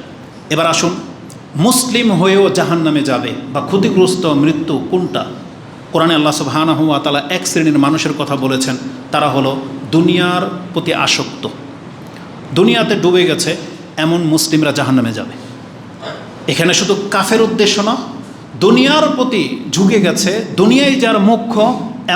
এবার আসুন, মুসলিম হয়েও জাহান্নামে যাবে বা ক্ষতিগ্রস্ত মৃত্যু কোনটা? কোরআনে আল্লাহ সুবহানাহু ওয়া তাআলা এক শ্রেণীর মানুষের কথা বলেছেন, তারা হলো দুনিয়ার প্রতি আসক্ত, দুনিয়াতে ডুবে গেছে এমন মুসলিমরা জাহান্নামে যাবে। এখানে শুধু কাফের উদ্দেশ্য না, দুনিয়ার প্রতি ঝুঁকে গেছে, দুনিয়ায় যার মুখ্য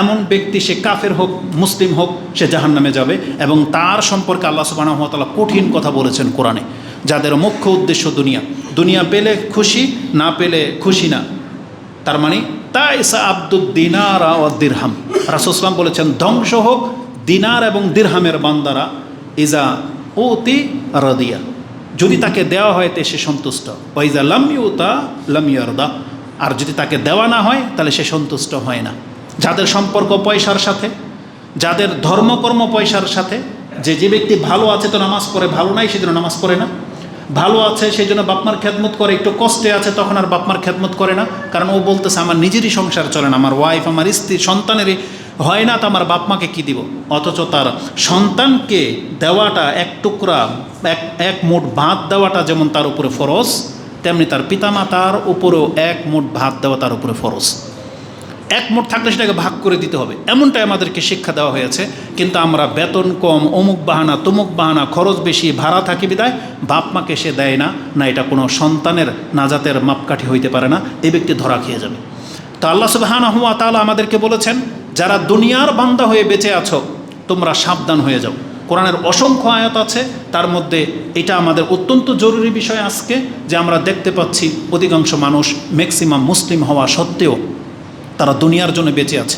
এমন ব্যক্তি, সে কাফের হোক মুসলিম হোক, সে জাহান্নামে যাবে। এবং তার সম্পর্কে আল্লাহ সুবহানাহু ওয়া তাআলা কঠিন কথা বলেছেন কোরআনে, যাদের মুখ্য উদ্দেশ্য দুনিয়া, দুনিয়া পেলে খুশি, না পেলে খুশি না। তার মানে তাইসা আব্দুদ দিনার ওয়া দিরহাম, রাসূল সাল্লাল্লাহু বলেছেন ধ্বংস হোক দিনার এবং দিরহামের বান্দারা, ইজা ওতি রাদিয়া, যদি তাকে দেওয়া হয় তে সে সন্তুষ্ট, ওয়াইজা লাম ইউতা লাম ইয়ারদা, আর যদি তাকে দেওয়া না হয় তাহলে সে সন্তুষ্ট হয় না। যাদের সম্পর্ক পয়সার সাথে, যাদের ধর্মকর্ম পয়সার সাথে, যে ব্যক্তি ভালো আছে তো নামাজ পড়ে, ভালো নাই সেজন্য নামাজ পড়ে না, ভালো আছে সেই জন্য বাপমার খেদমত করে, একটু কষ্টে আছে তখন আর বাপমার খেদমত করে না, কারণ ও বলতেছে আমার নিজেরই সংসার চলে না, আমার ওয়াইফ, আমার স্ত্রী, সন্তানেরই হয় না তো আমার বাপ মাকে কী দিব। অথচ তার সন্তানকে দেওয়াটা এক টুকরা এক মুঠ ভাত দেওয়াটা যেমন তার উপরে ফরজ, তেমনি তার পিতামাতার উপরেও এক মুঠ ভাত দেওয়া তার উপরে ফরজ। এক মুঠ থাকলে সেটাকে ভাগ করে দিতে হবে, এমনটাই আমাদেরকে শিক্ষা দেওয়া হয়েছে। কিন্তু আমরা বেতন কম, অমুক বাহানা তমুক বাহানা, খরচ বেশি, ভাড়া থাকি বিদায় বাপ মাকে সে দেয় না, না এটা কোনো সন্তানের নাজাতের মাপকাঠি হইতে পারে না, এই ব্যক্তি ধরা খেয়ে যাবে। তো আল্লাহ সুবহানাহু ওয়া তাআলা আমাদেরকে বলেছেন, যারা দুনিয়ার বান্দা হয়ে বেঁচে আছো তোমরা সাবধান হয়ে যাও। কোরআনের অসংখ্য আয়াত আছে, তার মধ্যে এটা আমাদের অত্যন্ত জরুরি বিষয় আজকে, যে আমরা দেখতে পাচ্ছি অধিকাংশ মানুষ ম্যাক্সিমাম মুসলিম হওয়া সত্ত্বেও তারা দুনিয়ার জন্য বেঁচে আছে।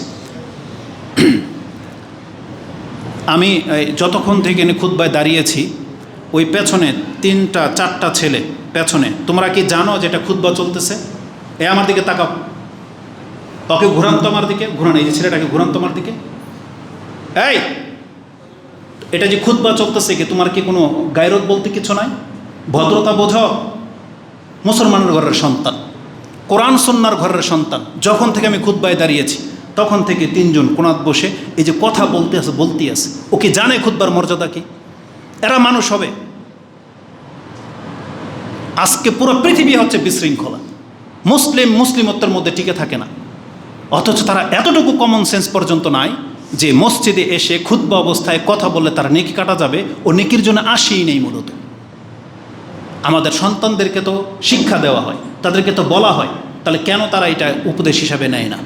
আমি যতক্ষণ থেকে খুতবায় দাঁড়িয়েছি, ওই পেছনে 3-4টা ছেলে পেছনে, তোমরা কি জানো যে এটা খুতবা চলতেছে? আমার দিকে তাকাও, ওকে ঘুরান তো আমার দিকে, ঘুরান, এই যে ছেলেটাকে ঘুরান তোমার দিকে। এই এটা যে খুতবা চলতেছে, কি তোমার কি কোনো গায়রত বলতে কিছু নাই? ভদ্রতা বোঝো? মুসলমানের ঘরের সন্তান, কোরআন সুন্নাহর ঘরের সন্তান। যখন থেকে আমি খুতবায় দাঁড়িয়েছি তখন থেকে 3জন কোনাত বসে এই যে কথা বলতেই আছে। ওকে জানে খুতবার মর্যাদা কি? এরা মানুষ হবে? আজকে পুরো পৃথিবী হচ্ছে বিশৃঙ্খলা, মুসলিমত্বের মধ্যে টিকে থাকে না। অথচ তারা এতটুকু কমন সেন্স পর্যন্ত নাই যে মসজিদে এসে খুতবা অবস্থায় কথা বললে তার নেকি কাটা যাবে, ও নেকির জন্য আসেই নেই। মূলত আমাদের সন্তানদেরকে তো শিক্ষা দেওয়া হয়, তাদেরকে তো বলা হয়, তাহলে কেন তারা এটা উপদেশ হিসাবে নেয় না?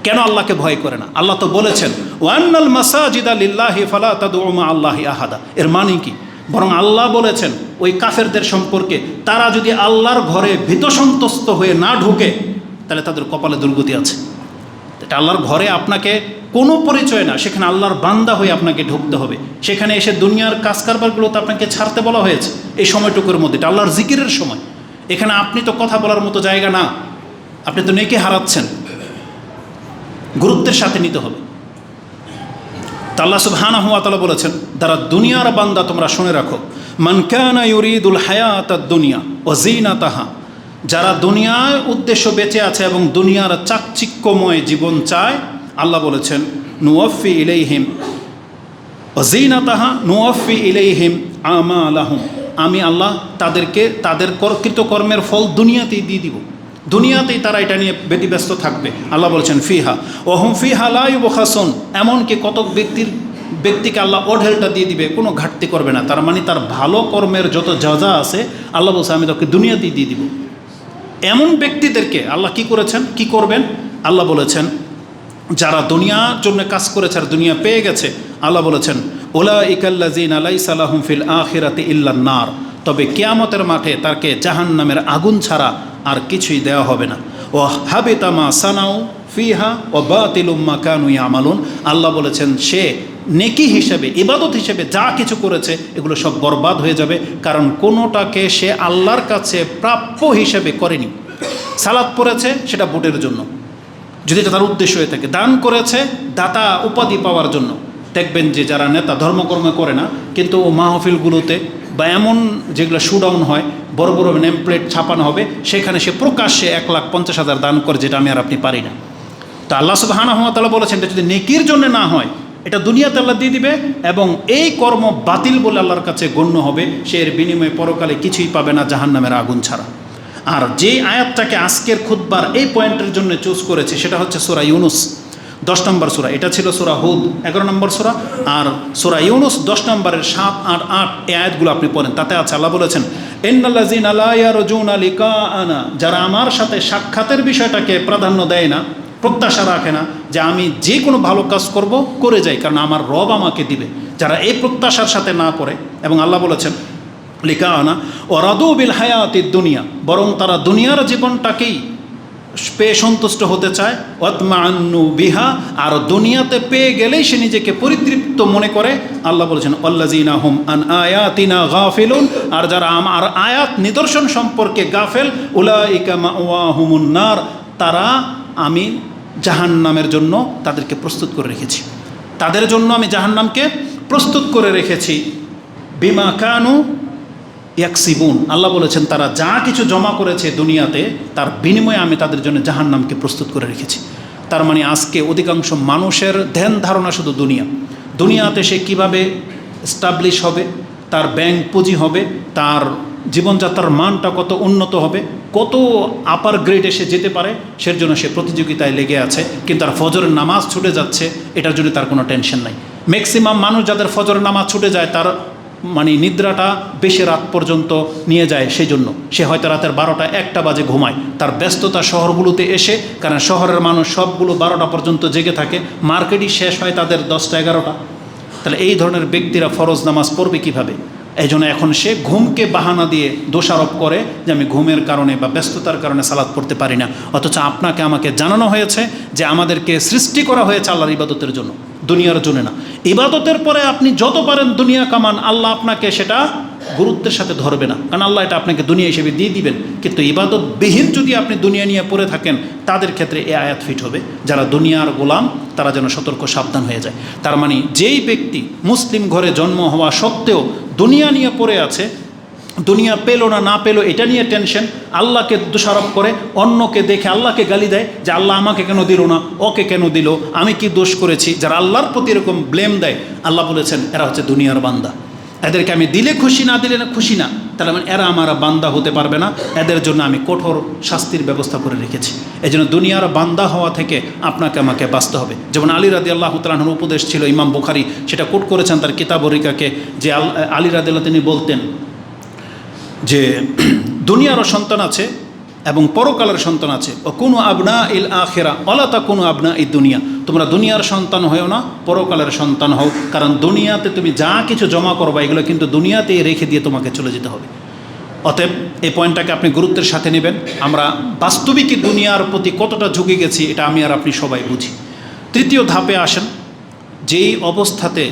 কেন আল্লাহকে ভয় করে না? আল্লাহ তো বলেছেন, ওয়ান্নাল মাসাজিদা লিল্লাহি ফালা তাদউ মা আল্লাহি আহাদা। এর মানে কি? বরং আল্লাহ বলেছেন ওই কাফেরদের সম্পর্কে, তারা যদি আল্লাহর ঘরে ভীতসন্ত্রস্ত হয়ে না ঢুকে তাহলে তাদের কপালে দুর্গতি আছে। এটা আল্লাহর ঘরে আপনাকে কোনো পরিচয় না, সেখানে আল্লাহর বান্দা হয়ে আপনাকে ঢুকতে হবে। সেখানে এসে দুনিয়ার কাজ কারবারগুলোতে আপনাকে ছাড়তে বলা হয়েছে এই সময়টুকুর মধ্যে। এটা আল্লাহর জিকিরের সময়। এখানে আপনি তো কথা বলার মতো জায়গা না, আপনি তো নেকি হারাচ্ছেন। গুরুত্বের সাথে নিতে হবে। তা আল্লাহ সুবহানাহু ওয়া তাআলা বলেছেন, যারা দুনিয়ার বান্দা তোমরা শুনে রাখো, মান কানা ইউরিদুল হায়াতাদ দুনিয়া ওয়া যিনাতাহা, যারা দুনিয়ার উদ্দেশ্য বেঁচে আছে এবং দুনিয়ার চাকচিক্যময় জীবন চায়, আল্লাহ বলেছেন নুওয়াফি ইলাইহিম ওয়া যিনাতাহা নুওয়াফি ইলাইহিম আমালাহুম, আমি আল্লাহ তাদেরকে তাদের কৃতকর্মের ফল দুনিয়াতেই দিয়ে দিব। দুনিয়াতেই তারা এটা নিয়ে ব্যতিব্যস্ত থাকবে। আল্লাহ বলছেন ফিহা ওহুম ফিহা লা ইউবখাসুন, এমনকি কত ব্যক্তিকে আল্লাহ অঢেলটা দিয়ে দিবে, কোনো ঘাটতি করবে না। তার মানে তার ভালো কর্মের যত যা আছে আল্লাহ বলছে আমি তোকে দুনিয়াতেই দিয়ে দিব। এমন ব্যক্তিদেরকে আল্লাহ কি করেছেন, কি করবেন? আল্লাহ বলেছেন যারা দুনিয়ার জন্য কাজ করেছে আর দুনিয়া পেয়ে গেছে, আল্লাহ বলেছেন উলাইকাল্লাযিনা লাইসা লাহুম ফিল আখিরাতি ইল্লান নার, তবে কিয়ামতের মাঠে তাকে জাহান্নামের আগুন ছাড়া আর কিছুই দেওয়া হবে না। ও হাবিতা মা সানাউ ফিহা ও বাতিলুম মা কানু ইয়ামালুন, আল্লাহ বলেছেন সে নেকি হিসেবে, ইবাদত হিসেবে যা কিছু করেছে এগুলো সব বরবাদ হয়ে যাবে, কারণ কোনোটাকে সে আল্লাহর কাছে প্রাপ্য হিসেবে করেনি। সালাত পড়েছে সেটা ভোটের জন্য, যদি এটা তার উদ্দেশ্য হয়ে থাকে। দান করেছে দাতা উপাধি পাওয়ার জন্য। দেখবেন যে যারা নেতা ধর্মকর্ম করে না, কিন্তু মাহফিলগুলোতে বা এমন যেগুলো শুডাউন হয়, বড় বড় নেম প্লেট ছাপানো হবে, সেখানে সে প্রকাশ্যে 1,50,000 দান করে, যেটা আমি আর আপনি পারি না। তো আল্লাহ সুবহানাহু ওয়া তাআলা বলেছেন এটা যদি নেকির জন্য না হয়, এটা দুনিয়াতে আল্লাহ দিয়ে দিবে, এবং এই কর্ম বাতিল বলে আল্লাহর কাছে গণ্য হবে। সে এর বিনিময়ে পরকালে কিছুই পাবে না জাহান্নামের আগুন ছাড়া। আর যে আয়াতটাকে আজকের খুতবার এই পয়েন্টের জন্য চুজ করেছে সেটা হচ্ছে সূরা ইউনুস 10 নম্বর সূরা। এটা ছিল সূরা হুদ 11 নম্বর সূরা, আর সূরা ইউনুস 10 নম্বরের 7, 8, 8 এই আয়াতগুলো আপনি পড়েন। তাতে আছে আল্লাহ বলেছেন ইন্নাল্লাযিনা লা ইয়ারজুনা লিকাআনা, যারা আমার সাথে সাক্ষাতের বিষয়টাকে প্রাধান্য দেয় না, প্রত্যাশা রাখে না যে আমি যে কোনো ভালো কাজ করব, করে যাই কারণ আমার রব আমাকে দিবে, যারা এই প্রত্যাশার সাথে না করে, এবং আল্লাহ বলেছেন লিকাআনা ওয়ারাদু বিল হায়াতিদ দুনিয়া, বরং তারা দুনিয়ার জীবনটাকেই পেয়ে সন্তুষ্ট হতে চায়, ওয়াতমাআন্নু বিহা, আর দুনিয়াতে পেয়ে গেলেই সে নিজেকে পরিতৃপ্ত মনে করে। আল্লাহ বলেছেন আল্লাযিনা হুম আন আয়াতিনা গাফিলুন, আর যারা আমার আয়াত নিদর্শন সম্পর্কে গাফেল, উলাইকা মাওয়াহুমুন নার, তারা আমি জাহান্নামের জন্য তাদেরকে প্রস্তুত করে রেখেছি। তাদের জন্য আমি জাহান্নামকে প্রস্তুত করে রেখেছি। বিমা কানু ইয়াকসিবুন, আল্লাহ বলেছেন তারা যা কিছু জমা করেছে দুনিয়াতে, তার বিনিময়ে আমি তাদের জন্য জাহান্নামকে প্রস্তুত করে রেখেছি। তার মানে আজকে অধিকাংশ মানুষের ধ্যান ধারণা শুধু দুনিয়াতে সে কিভাবে এস্টাবলিশ হবে, তার ব্যাংক পুঁজি হবে, তার জীবনযাত্রার মানটা কত উন্নত হবে, কত আপার গ্রেডে সে যেতে পারে, সের জন্য সে প্রতিযোগিতায় লেগে আছে। কিন্তু তার ফজরের নামাজ ছুটে যাচ্ছে, এটার জন্য তার কোনো টেনশন নাই। ম্যাক্সিমাম মানুষ যাদের ফজরের নামাজ ছুটে যায়, তার মানে নিদ্রাটা বেশি রাত পর্যন্ত নিয়ে যায়, সেই জন্য সে হয়তো রাতের 12টা 1টা বাজে ঘুমায়। তার ব্যস্ততা শহরগুলোতে এসে, কারণ শহরের মানুষ সবগুলো 12টা পর্যন্ত জেগে থাকে, মার্কেটই শেষ হয় তাদের 10টা 11টা। তাহলে এই ধরনের ব্যক্তিরা ফরজ নামাজ পড়বে কীভাবে? এই জন্য এখন সে ঘুমকে বাহানা দিয়ে দোষারোপ করে যে আমি ঘুমের কারণে বা ব্যস্ততার কারণে সালাত পড়তে পারি না। অথচ আপনাকে আমাকে জানানো হয়েছে যে আমাদেরকে সৃষ্টি করা হয়েছে আল্লাহর ইবাদতের জন্য, দুনিয়ার জন্য না। ইবাদতের পরে আপনি যত পারেন দুনিয়া কামান, আল্লাহ আপনাকে সেটা গুরুত্বের সাথে ধরবে না, কারণ আল্লাহ এটা আপনাকে দুনিয়া হিসেবে দিয়ে দিবেন। কিন্তু ইবাদতবিহীন যদি আপনি দুনিয়া নিয়ে পড়ে থাকেন, তাদের ক্ষেত্রে এই আয়াত ফিট হবে। যারা দুনিয়ার গোলাম তারা যেন সতর্ক সাবধান হয়ে যায়। তার মানে যেই ব্যক্তি মুসলিম ঘরে জন্ম হওয়া সত্ত্বেও দুনিয়া নিয়ে পড়ে আছে, দুনিয়া পেলো না পেলো এটা নিয়ে টেনশন, আল্লাহকে দোষারোপ করে, অন্যকে দেখে আল্লাহকে গালি দেয় যে আল্লাহ আমাকে কেন দিল না, ওকে কেন দিল, আমি কি দোষ করেছি, যারা আল্লাহর প্রতি এরকম ব্লেম দেয়, আল্লাহ বলেছেন এরা হচ্ছে দুনিয়ার বান্দা। এদেরকে আমি দিলে খুশি, না দিলে না খুশি না, তাহলে মানে এরা আমার বান্দা হতে পারবে না, এদের জন্য আমি কঠোর শাস্তির ব্যবস্থা করে রেখেছি। এই জন্য দুনিয়ার বান্দা হওয়া থেকে আপনাকে আমাকে বাঁচতে হবে। যেমন আলী রাদিয়াল্লাহু তাআলা আনহুর উপদেশ ছিল, ইমাম বুখারী সেটা কোট করেছেন তার কিতাবুর রিকাকে, যে আলী রাদিয়াল্লাহু তিনি বলতেন যে দুনিয়ারও সন্তান আছে এবং পরকালের সন্তান আছে। ও কোনো আবনা ইল আখেরা অলাতা কোনো আবনা ই দুনিয়া, তোমরা দুনিয়ার সন্তান হও না, পরকালের সন্তান হও, কারণ দুনিয়াতে তুমি যা কিছু জমা করবা এগুলো কিন্তু দুনিয়াতেই রেখে দিয়ে তোমাকে চলে যেতে হবে। অতএব এই পয়েন্টটাকে আপনি গুরুত্বের সাথে নেবেন। আমরা বাস্তবিকই দুনিয়ার প্রতি কতটা ঝুঁকে গেছি এটা আমি আর আপনি সবাই বুঝি। তৃতীয় ধাপে আসেন, যেই অবস্থাতে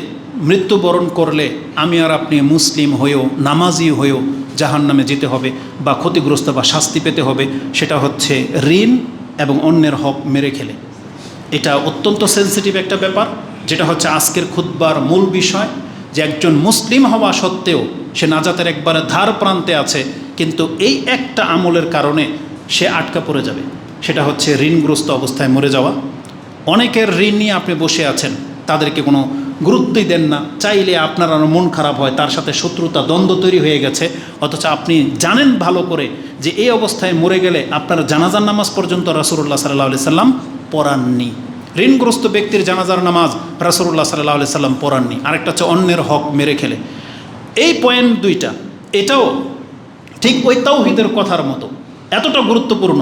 মৃত্যুবরণ করলে আমি আর আপনি মুসলিম হয়েও, নামাজি হয়েও জাহান্নামে যেতে হবে বা ক্ষতিগ্রস্ত বা শাস্তি পেতে হবে, সেটা হচ্ছে ঋণ এবং অন্যের হক মেরে খেলে। এটা অত্যন্ত সেন্সিটিভ একটা ব্যাপার, যেটা হচ্ছে আজকের খুতবার মূল বিষয়, যে একজন মুসলিম হওয়া সত্ত্বেও সে নাজাতের একবারে ধার প্রান্তে আছে, কিন্তু এই একটা আমলের কারণে সে আটকা পড়ে যাবে, সেটা হচ্ছে ঋণগ্রস্ত অবস্থায় মরে যাওয়া। অনেকের ঋণ নিয়ে আপনি বসে আছেন, তাদেরকে কোনো গুরুত্বই দেন না, চাইলে আপনার আরও মন খারাপ হয়, তার সাথে শত্রুতা দ্বন্দ্ব তৈরি হয়ে গেছে, অথচ আপনি জানেন ভালো করে যে এই অবস্থায় মরে গেলে আপনার জানাজার নামাজ পর্যন্ত রাসূলুল্লাহ সাল্লাল্লাহু আলাইহি সাল্লাম পড়াননি। ঋণগ্রস্ত ব্যক্তির জানাজার নামাজ রাসূলুল্লাহ সাল্লাল্লাহু আলাইহি সাল্লাম পড়াননি। আরেকটা হচ্ছে অন্যের হক মেরে খেলে। এই পয়েন্ট দুইটা, এটাও ঠিক ওই তাওহীদের কথার মতো এতটা গুরুত্বপূর্ণ,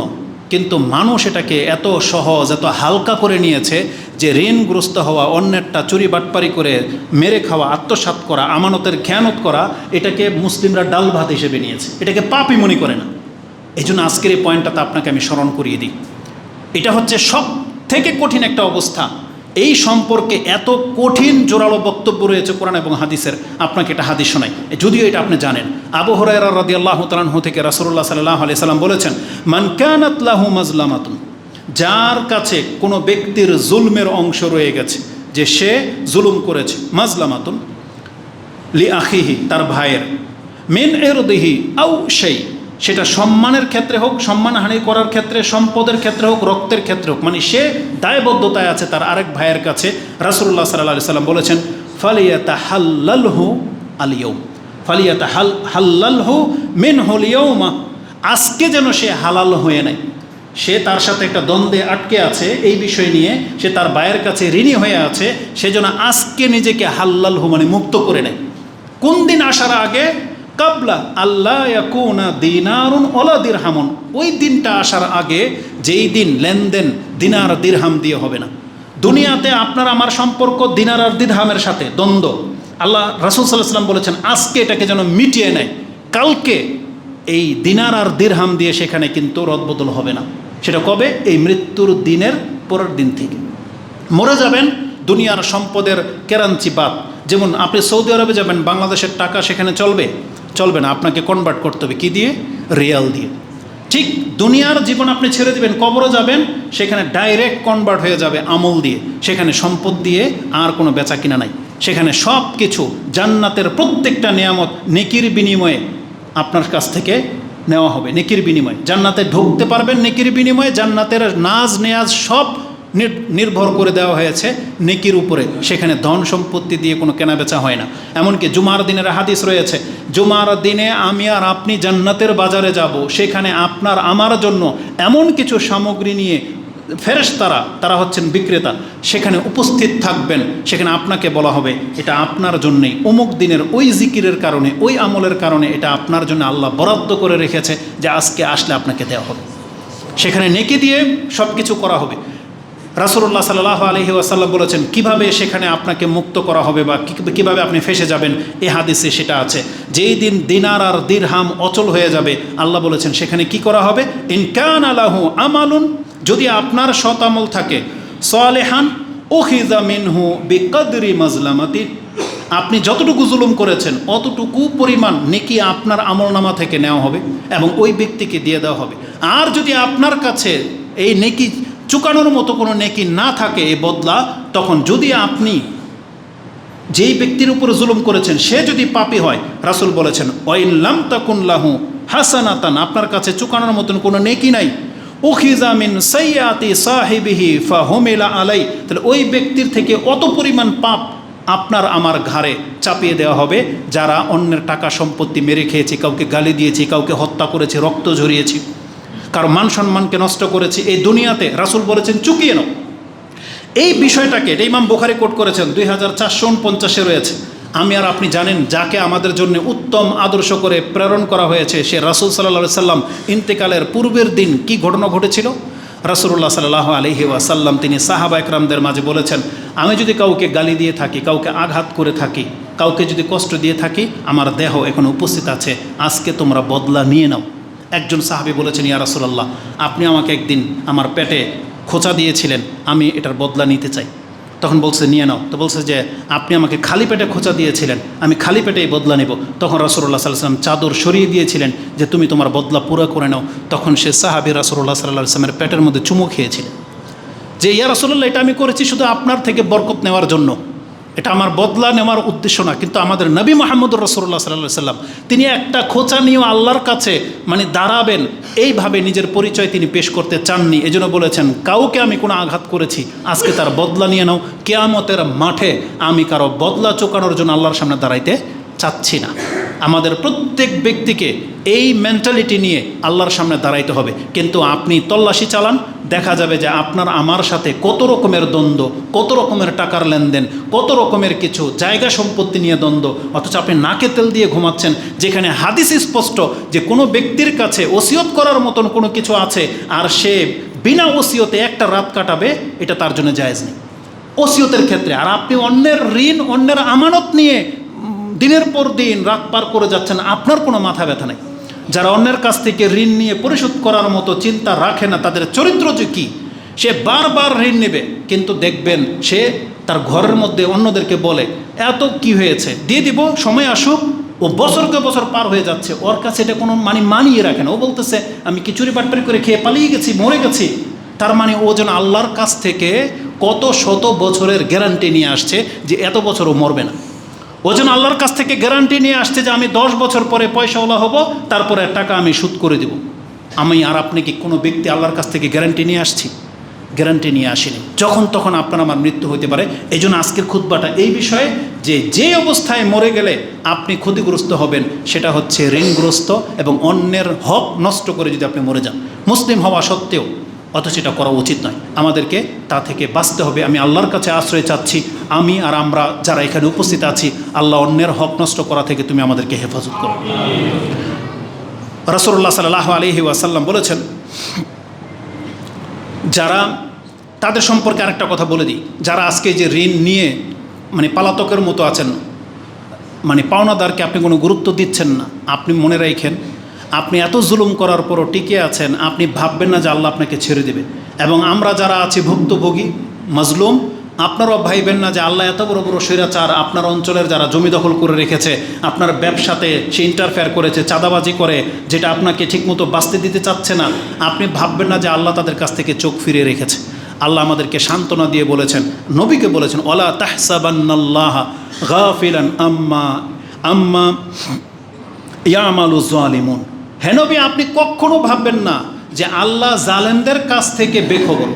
কিন্তু মানুষ এটাকে এত সহজ, এত হালকা করে নিয়েছে যে ঋণগ্রস্ত হওয়া, অন্যেরটা চুরি বাটপারি করে মেরে খাওয়া, আত্মসাৎ করা, আমানতের খেয়ানত করা, এটাকে মুসলিমরা ডাল ভাত হিসেবে নিয়েছে, এটাকে পাপই মনে করে না। এই জন্য আজকের এই পয়েন্টটাতে আপনাকে আমি স্মরণ করিয়ে দিই। এটা হচ্ছে সব থেকে কঠিন একটা অবস্থা। এই সম্পর্কে এত কঠিন জোরালো বক্তব্য রয়েছে কোরআন এবং হাদিসের, আপনাকে এটা হাদিস শোনাই, যদিও এটা আপনি জানেন। আবু হুরায়রা রাদিয়াল্লাহু তাআলা আনহু থেকে রাসূলুল্লাহ সাল্লাল্লাহু আলাইহি সাল্লাম বলেছেন, মান কানাত লাহু মাজলামাতুন, যার কাছে কোনো ব্যক্তির জুলমের অংশ রয়ে গেছে, যে সে জুলুম করেছে, মাজলামাতুন লি আখিহি, তার ভাইয়ের, মিন ইরদিহি আও শাই, সেটা সম্মানের ক্ষেত্রে হোক, সম্মানহানি করার ক্ষেত্রে, সম্পদের ক্ষেত্রে হোক, রক্তের ক্ষেত্রে হোক, মানে সে দায়বদ্ধতায় আছে তার আরেক ভাইয়ের কাছে, রাসূলুল্লাহ সাল্লাল্লাহু আলাইহি সাল্লাম বলেছেন, ফালিয়াতাহাল্লালহু আল-ইয়াউম, ফালিয়াতাহাল্লালহু মিনহুল ইয়াউমা, আজকে যেন সে হালাল হয়ে নেয়। সে তার সাথে একটা দ্বন্দ্বে আটকে আছে এই বিষয় নিয়ে, সে তার ভাইয়ের কাছে ঋণী হয়ে আছে, সেজন্য আজকে নিজেকে হাল্লালহু মানে মুক্ত করে নেয়। কোন দিন আসার আগে? কাবলা আল্লাহ ইয়াকুনা দিনারুন ওয়ালা দিরহামুন, ওই দিনটা আসার আগে যেই দিন লেনদেন দিনার দিরহাম দিয়ে হবে না। দুনিয়াতে আপনার আমার সম্পর্ক দিনার আর দিরহামের সাথে দ্বন্দ্ব, আল্লাহ রাসূল সাল্লাল্লাহু আলাইহি ওয়াসাল্লাম বলেছেন আজকে এটাকে যেন মিটিয়ে নেয়, কালকে এই দিনার আর দিরহাম দিয়ে সেখানে কিন্তু রদবদল হবে না। সেটা কবে? এই মৃত্যুর দিনের পরের দিন থেকে। মরে যাবেন, দুনিয়ার সম্পদের কেরাঞ্চি বাদ। যেমন আপনি সৌদি আরবে যাবেন, বাংলাদেশের টাকা সেখানে চলবে না, আপনাকে কনভার্ট করতে হবে কি দিয়ে? রিয়াল দিয়ে। ঠিক দুনিয়ার জীবন আপনি ছেড়ে দিবেন, কবরে যাবেন, সেখানে ডাইরেক্ট কনভার্ট হয়ে যাবে আমল দিয়ে, সেখানে সম্পদ দিয়ে আর কোনো বেচা কিনা নাই। সেখানে সব কিছু জান্নাতের প্রত্যেকটা নিয়ামত নেকির বিনিময়ে আপনার কাছ থেকে নেওয়া হবে, নেকির বিনিময়ে। জান্নাতে ঢুকতে পারবেন নেকির বিনিময়ে, জান্নাতের নাজ নেয়াজ সব নির্ভর করে দেওয়া হয়েছে নেকির উপরে, সেখানে ধন সম্পত্তি দিয়ে কোনো কেনাবেচা হয় না। এমনকি জুমার দিনের হাদিস রয়েছে, জুমার দিনে আমি আর আপনি জান্নাতের বাজারে যাব, সেখানে আপনার আমার জন্য এমন কিছু সামগ্রী নিয়ে ফেরেশতারা, তারা হচ্ছেন বিক্রেতা, সেখানে উপস্থিত থাকবেন। সেখানে আপনাকে বলা হবে এটা আপনার জন্যেই, অমুক দিনের ওই জিকিরের কারণে, ওই আমলের কারণে এটা আপনার জন্য আল্লাহ বরাদ্দ করে রেখেছে যে আজকে আসলে আপনাকে দেওয়া হবে। সেখানে নেকি দিয়ে সব কিছু করা হবে। রাসূলুল্লাহ সাল্লাল্লাহু আলাইহি ওয়াসাল্লাম বলেছেন কিভাবে সেখানে আপনাকে মুক্ত করা হবে বা কিভাবে আপনি ফেসে যাবেন, এই হাদিসে সেটা আছে। যেই দিন দিনার আর দিরহাম অচল হয়ে যাবে, আল্লাহ বলেছেন সেখানে কি করা হবে, ইন কানা লাহু আমালুন, যদি আপনার সৎ আমল থাকে, সালেহান উখিযা মিনহু বিকদরি মাজলামাতি, আপনি যতটুকু জুলুম করেছেন অতটুকু পরিমাণ নেকি আপনার আমলনামা থেকে নেওয়া হবে এবং ওই ব্যক্তিকে দিয়ে দেওয়া হবে। আর যদি আপনার কাছে এই নেকি চুকানোর মতো কোনো নেকি না থাকে, এই বদলা, তখন যদি আপনি যেই ব্যক্তির উপরে জুলুম করেছেন সে যদি পাপী হয়, রাসূল বলেছেন ওয়াইন লাম তাকুন লাহু হাসানাতান, আপনার কাছে চুকানোর মতন কোনো নেকি নাই, উখিযা মিন সাইয়্যাতি সাহিবিহি ফাহুমিলা আলাই, তাহলে ওই ব্যক্তির থেকে অত পরিমাণ পাপ আপনার আমার ঘাড়ে চাপিয়ে দেওয়া হবে। যারা অন্যের টাকা সম্পত্তি মেরে খেয়েছে, কাউকে গালি দিয়েছি, কাউকে হত্যা করেছি, রক্ত ঝরিয়েছি, কারো মান সম্মানকে নষ্ট করেছি, এই দুনিয়াতে রাসূল বলেছেন চুকিয়ে নাও। এই বিষয়টাকে, এটা ইমাম বুখারী কোট করেছেন, 2449 রয়েছে। আমি আর আপনি জানেন যাকে আমাদের জন্য উত্তম আদর্শ করে প্রেরণ করা হয়েছে, সে রাসূল সাল্লাল্লাহু আলাইহি সাল্লাম ইন্তেকালের পূর্বের দিন কি ঘটনা ঘটেছিল। রাসূলুল্লাহ সাল্লাল্লাহু আলাইহি ওয়াসাল্লাম তিনি সাহাবা একরামদের মাঝে বলেছেন, আমি যদি কাউকে গালি দিয়ে থাকি, কাউকে আঘাত করে থাকি, কাউকে যদি কষ্ট দিয়ে থাকি, আমার দেহ এখন উপস্থিত আছে, আজকে তোমরা বদলা নিয়ে নাও। একজন সাহাবী বলেছেন, ইয়া রাসূলুল্লাহ, আপনি আমাকে একদিন আমার পেটে খোঁচা দিয়েছিলেন, আমি এটার বদলা নিতে চাই। তখন বলছে নিয়ে নাও। তো বলছে যে আপনি আমাকে খালি পেটে খোঁচা দিয়েছিলেন, আমি খালি পেটেই বদলা নেব। তখন রাসূলুল্লাহ সাল্লাল্লাহু আলাইহি ওয়াসাল্লাম চাদর সরিয়ে দিয়েছিলেন যে তুমি তোমার বদলা পুরো করে নাও। তখন সে সাহাবী রাসূলুল্লাহ সাল্লাল্লাহু আলাইহি ওয়াসাল্লামের পেটের মধ্যে চুমু খেয়েছিলেন যে ইয়া রাসূলুল্লাহ, এটা আমি করেছি শুধু আপনার থেকে বরকত নেওয়ার জন্য, এটা আমার বদলা নেওয়ার উদ্দেশ্য না। কিন্তু আমাদের নবী মুহাম্মদুর রাসূলুল্লাহ সাল্লাল্লাহু আলাইহি ওয়াসাল্লাম তিনি একটা খোঁচা নিয়েও আল্লাহর কাছে দাঁড়াবেন, এইভাবে নিজের পরিচয় তিনি পেশ করতে চাননি। এজন্য বলেছেন কাউকে আমি কোনো আঘাত করেছি, আজকে তার বদলা নিয়ে নাও। কিয়ামতের মাঠে আমি কারো বদলা চোকানোর জন্য আল্লাহর সামনে দাঁড়াইতে চাচ্ছি না। আমাদের প্রত্যেক ব্যক্তিকে এই মেন্টালিটি নিয়ে আল্লাহর সামনে দাঁড়াইতে হবে। কিন্তু আপনি তল্লাশি চালান, দেখা যাবে যে আপনার আমার সাথে কত রকমের দ্বন্দ্ব, কত রকমের টাকার লেনদেন, কত রকমের কিছু জায়গা সম্পত্তি নিয়ে দ্বন্দ্ব, অথচ আপনি নাকে তেল দিয়ে ঘুমাচ্ছেন। যেখানে হাদিস স্পষ্ট যে কোনো ব্যক্তির কাছে ওসিয়ত করার মতন কোনো কিছু আছে আর সে বিনা ওসিয়তে একটা রাত কাটাবে, এটা তার জন্য জায়েজ নেই ওসিয়তের ক্ষেত্রে। আর আপনি অন্যের ঋণ, অন্যের আমানত নিয়ে দিনের পর দিন রাত পার করে যাচ্ছেন, আপনার কোনো মাথা ব্যথা নেই। যারা অন্যের কাছ থেকে ঋণ নিয়ে পরিশোধ করার মতো চিন্তা রাখে না, তাদের চরিত্র যে কী, সে বারবার ঋণ নেবে, কিন্তু দেখবেন সে তার ঘরের মধ্যে অন্যদেরকে বলে এত কি হয়েছে, দিয়ে দিব, সময় আসুক। ও বছরকে বছর পার হয়ে যাচ্ছে, ওর কাছে এটা কোনো মানিয়ে রাখে না। ও বলতেছে আমি কি চুরি বাটপারি করে খেয়ে পালিয়ে গেছি, মরে গেছি। তার মানে ও যেন আল্লাহর কাছ থেকে কত শত বছরের গ্যারান্টি নিয়ে আসছে যে এত বছর ও মরবে না। ও যেন আল্লাহর কাছ থেকে গ্যারান্টি নিয়ে আসছে যে আমি 10 বছর পরে পয়সাওয়ালা হব, তারপরে টাকা আমি সুদ করে দেব। আমি আর আপনি কি কোনো ব্যক্তি আল্লাহর কাছ থেকে গ্যারান্টি নিয়ে আসছি? গ্যারান্টি নিয়ে আসেনি। যখন তখন আপনার আমার মৃত্যু হতে পারে। এই জন্য আজকের খুতবাটা এই বিষয়ে যে অবস্থায় মরে গেলে আপনি ক্ষতিগ্রস্ত হবেন, সেটা হচ্ছে ঋণগ্রস্ত এবং অন্যের হক নষ্ট করে যদি আপনি মরে যান, মুসলিম হওয়া সত্ত্বেও, অথচ এটা করা উচিত নয়। আমাদেরকে তা থেকে বাঁচতে হবে। আমি আল্লাহর কাছে আশ্রয় চাচ্ছি, আমি আর আমরা যারা এখানে উপস্থিত আছি, আল্লাহ অন্যের হক নষ্ট করা থেকে তুমি আমাদেরকে হেফাজত করো। রাসূলুল্লাহ সাল্লাল্লাহু আলাইহি ওয়াসাল্লাম বলেছেন, যারা, তাদের সম্পর্কে আরেকটা কথা বলে দিই, যারা আজকে যে ঋণ নিয়ে পালাতকের মতো আছেন, পাওনাদারকে আপনি কোনো গুরুত্ব দিচ্ছেন না, আপনি মনে রাখেন আপনি এত জুলুম করার পরও টিকে আছেন, আপনি ভাববেন না যে আল্লাহ আপনাকে ছেড়ে দেবে। এবং আমরা যারা আছি ভুক্তভোগী, মাজলুম, আপনারাও ভাইবেন না যে আল্লাহ এত বড় বড় স্বৈরাচার আপনার অঞ্চলের যারা জমি দখল করে রেখেছে, আপনার ব্যবসাতে সে ইন্টারফেয়ার করেছে, চাঁদাবাজি করে, যেটা আপনাকে ঠিকমতো বাঁচতে দিতে চাচ্ছে না, আপনি ভাববেন না যে আল্লাহ তাদের কাছ থেকে চোখ ফিরিয়ে রেখেছে। আল্লাহ আমাদেরকে সান্ত্বনা দিয়ে বলেছেন, নবীকে বলেছেন, ওয়ালা তাহসাবান্নাল্লাহা গাফিলান আম্মা ইয়ামালু যালিমুন। হে নবী, আপনি কখনো ভাববেন না যে আল্লাহ জালেমদের কাছ থেকে বেখবর,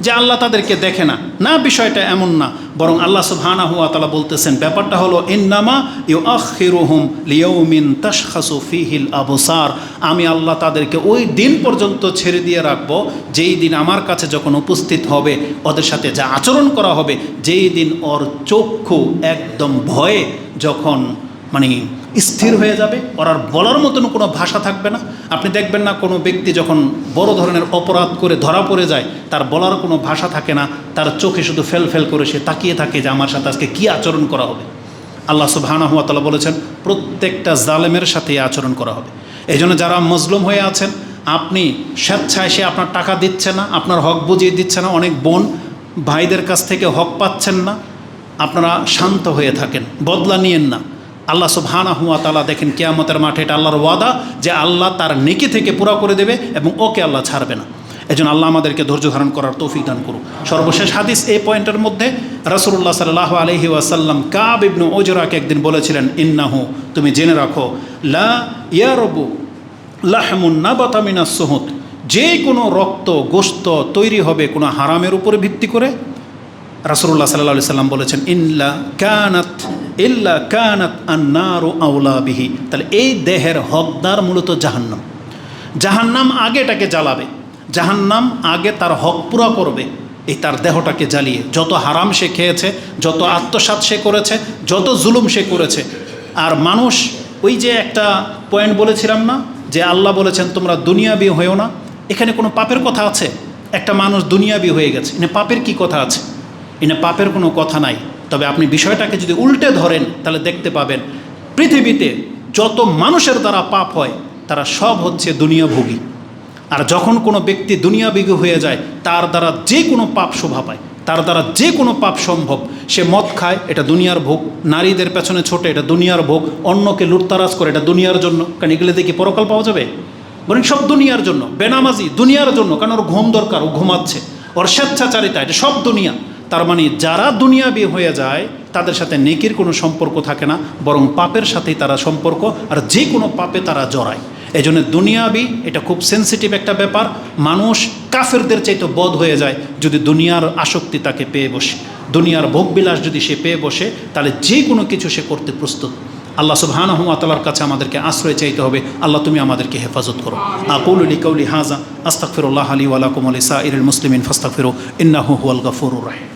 যে আল্লাহ তাদেরকে দেখে না, না, বিষয়টা এমন না। বরং আল্লাহ সুবহানাহু ওয়া তাআলা বলতেছেন ব্যাপারটা হলো ইন্নামা ইউআখিরুহুম লিয়াউমিন তাশখাসু ফীহিল আবসার, আমি আল্লাহ তাদেরকে ওই দিন পর্যন্ত ছেড়ে দিয়ে রাখবো যেই দিন আমার কাছে যখন উপস্থিত হবে, ওদের সাথে যা আচরণ করা হবে, যেই দিন ওর চক্ষু একদম ভয়ে যখন মানে স্থির হয়ে যাবে, ওর আর বলার মতন কোনো ভাষা থাকবে না। আপনি দেখবেন না কোনো ব্যক্তি যখন বড় ধরনের অপরাধ করে ধরা পড়ে যায়, তার বলার কোনো ভাষা থাকে না, তার চোখে শুধু ফেল ফেল করে সে তাকিয়ে থাকে যে আমার সাথে আজকে কী আচরণ করা হবে। আল্লাহ সুবহানাহু ওয়া তাআলা বলেছেন প্রত্যেকটা জালেমের সাথে আচরণ করা হবে। এই জন্য যারা মজলুম হয়ে আছেন, আপনি স্বেচ্ছায় সে আপনার টাকা দিচ্ছে না, আপনার হক বুঝিয়ে দিচ্ছে না, অনেক বোন ভাইদের কাছ থেকে হক পাচ্ছেন না, আপনারা শান্ত হয়ে থাকেন, বদলা নিয়েন না। আল্লাহ সুবহানাহু ওয়া তাআলা দেখেন কিয়ামতের মাঠে, এটা আল্লাহর ওয়াদা যে আল্লাহ তার নেকি থেকে পুরা করে দেবে এবং ওকে আল্লাহ ছাড়বে না। এজন্য আল্লাহ আমাদেরকে ধৈর্য ধারণ করার তৌফিক দান করুন। সর্বশেষ হাদিস এই পয়েন্টের মধ্যে, রাসূলুল্লাহ সাল্লাল্লাহু আলাইহি ওয়াসাল্লাম কাব ইবনে উজরাকে একদিন বলেছিলেন, ইন্নাহু, তুমি জেনে রাখো, লা ইয়ারবু লাহমুন নাবাতা মিনাস সুহুত, যে কোনো রক্ত গোশত তৈরি হবে কোনো হারামের উপরে ভিত্তি করে। রাসূলুল্লাহ সাল্লাল্লাহু আলাইহি সাল্লাম বলেছেন ইল্লা কানাত আন্নারু আওলা বিহি, তাহলে এই দেহের হকদার মূলত জাহান্নাম। জাহান্নাম আগে এটাকে জ্বালাবে, জাহান্নাম আগে তার হক পুরা করবে এই তার দেহটাকে জ্বালিয়ে। যত হারাম সে খেয়েছে, যত আত্মসাৎ সে করেছে, যত জুলুম সে করেছে। আর মানুষ, ওই যে একটা পয়েন্ট বলেছিলাম না যে আল্লাহ বলেছেন তোমরা দুনিয়াবি হয়েও না, এখানে কোনো পাপের কথা আছে? একটা মানুষ দুনিয়াবি হয়ে গেছে, এনে পাপের কি কথা আছে? এনে পাপের কোনো কথা নাই। তবে আপনি বিষয়টাকে যদি উল্টে ধরেন তাহলে দেখতে পাবেন পৃথিবীতে যত মানুষের দ্বারা পাপ হয় তারা সব হচ্ছে দুনিয়াভোগী। আর যখন কোনো ব্যক্তি দুনিয়াভোগী হয়ে যায়, তার দ্বারা যে কোনো পাপ শোভা পায়, তার দ্বারা যে কোনো পাপ সম্ভব। সে মদ খায়, এটা দুনিয়ার ভোগ, নারীদের পেছনে ছোটে, এটা দুনিয়ার ভোগ, অন্যকে লুটতারাজ করে, এটা দুনিয়ার জন্য, কারণ এগুলো দেখি পরকাল পাওয়া যাবে, বরং সব দুনিয়ার জন্য। বেনামাজি দুনিয়ার জন্য, কারণ ওর ঘুম দরকার, ও ঘুমাচ্ছে। ওর স্বেচ্ছাচারিতা, এটা সব দুনিয়া। তার মানে যারা দুনিয়াবি হয়ে যায় তাদের সাথে নেকির কোনো সম্পর্ক থাকে না, বরং পাপের সাথেই তারা সম্পর্ক, আর যে কোনো পাপে তারা জড়ায়। এই জন্য দুনিয়াবি এটা খুব সেন্সিটিভ একটা ব্যাপার। মানুষ কাফেরদের চাইতে বদ হয়ে যায় যদি দুনিয়ার আসক্তি তাকে পেয়ে বসে, দুনিয়ার ভোগবিলাস যদি সে পেয়ে বসে, তাহলে যে কোনো কিছু সে করতে প্রস্তুত। আল্লাহ সুবহানাহু ওয়া তাআলার কাছে আমাদেরকে আশ্রয় চাইতে হবে। আল্লাহ তুমি আমাদেরকে হেফাজত করো। আকুলু লিকাউলি হাযা আস্তাগফিরুল্লাহ লি ওয়া লাকুম ওয়া লিসাইরিল মুসলিমিন ফাস্তাগফিরু ইন্নাহু হুয়াল গফুরুর রহিম।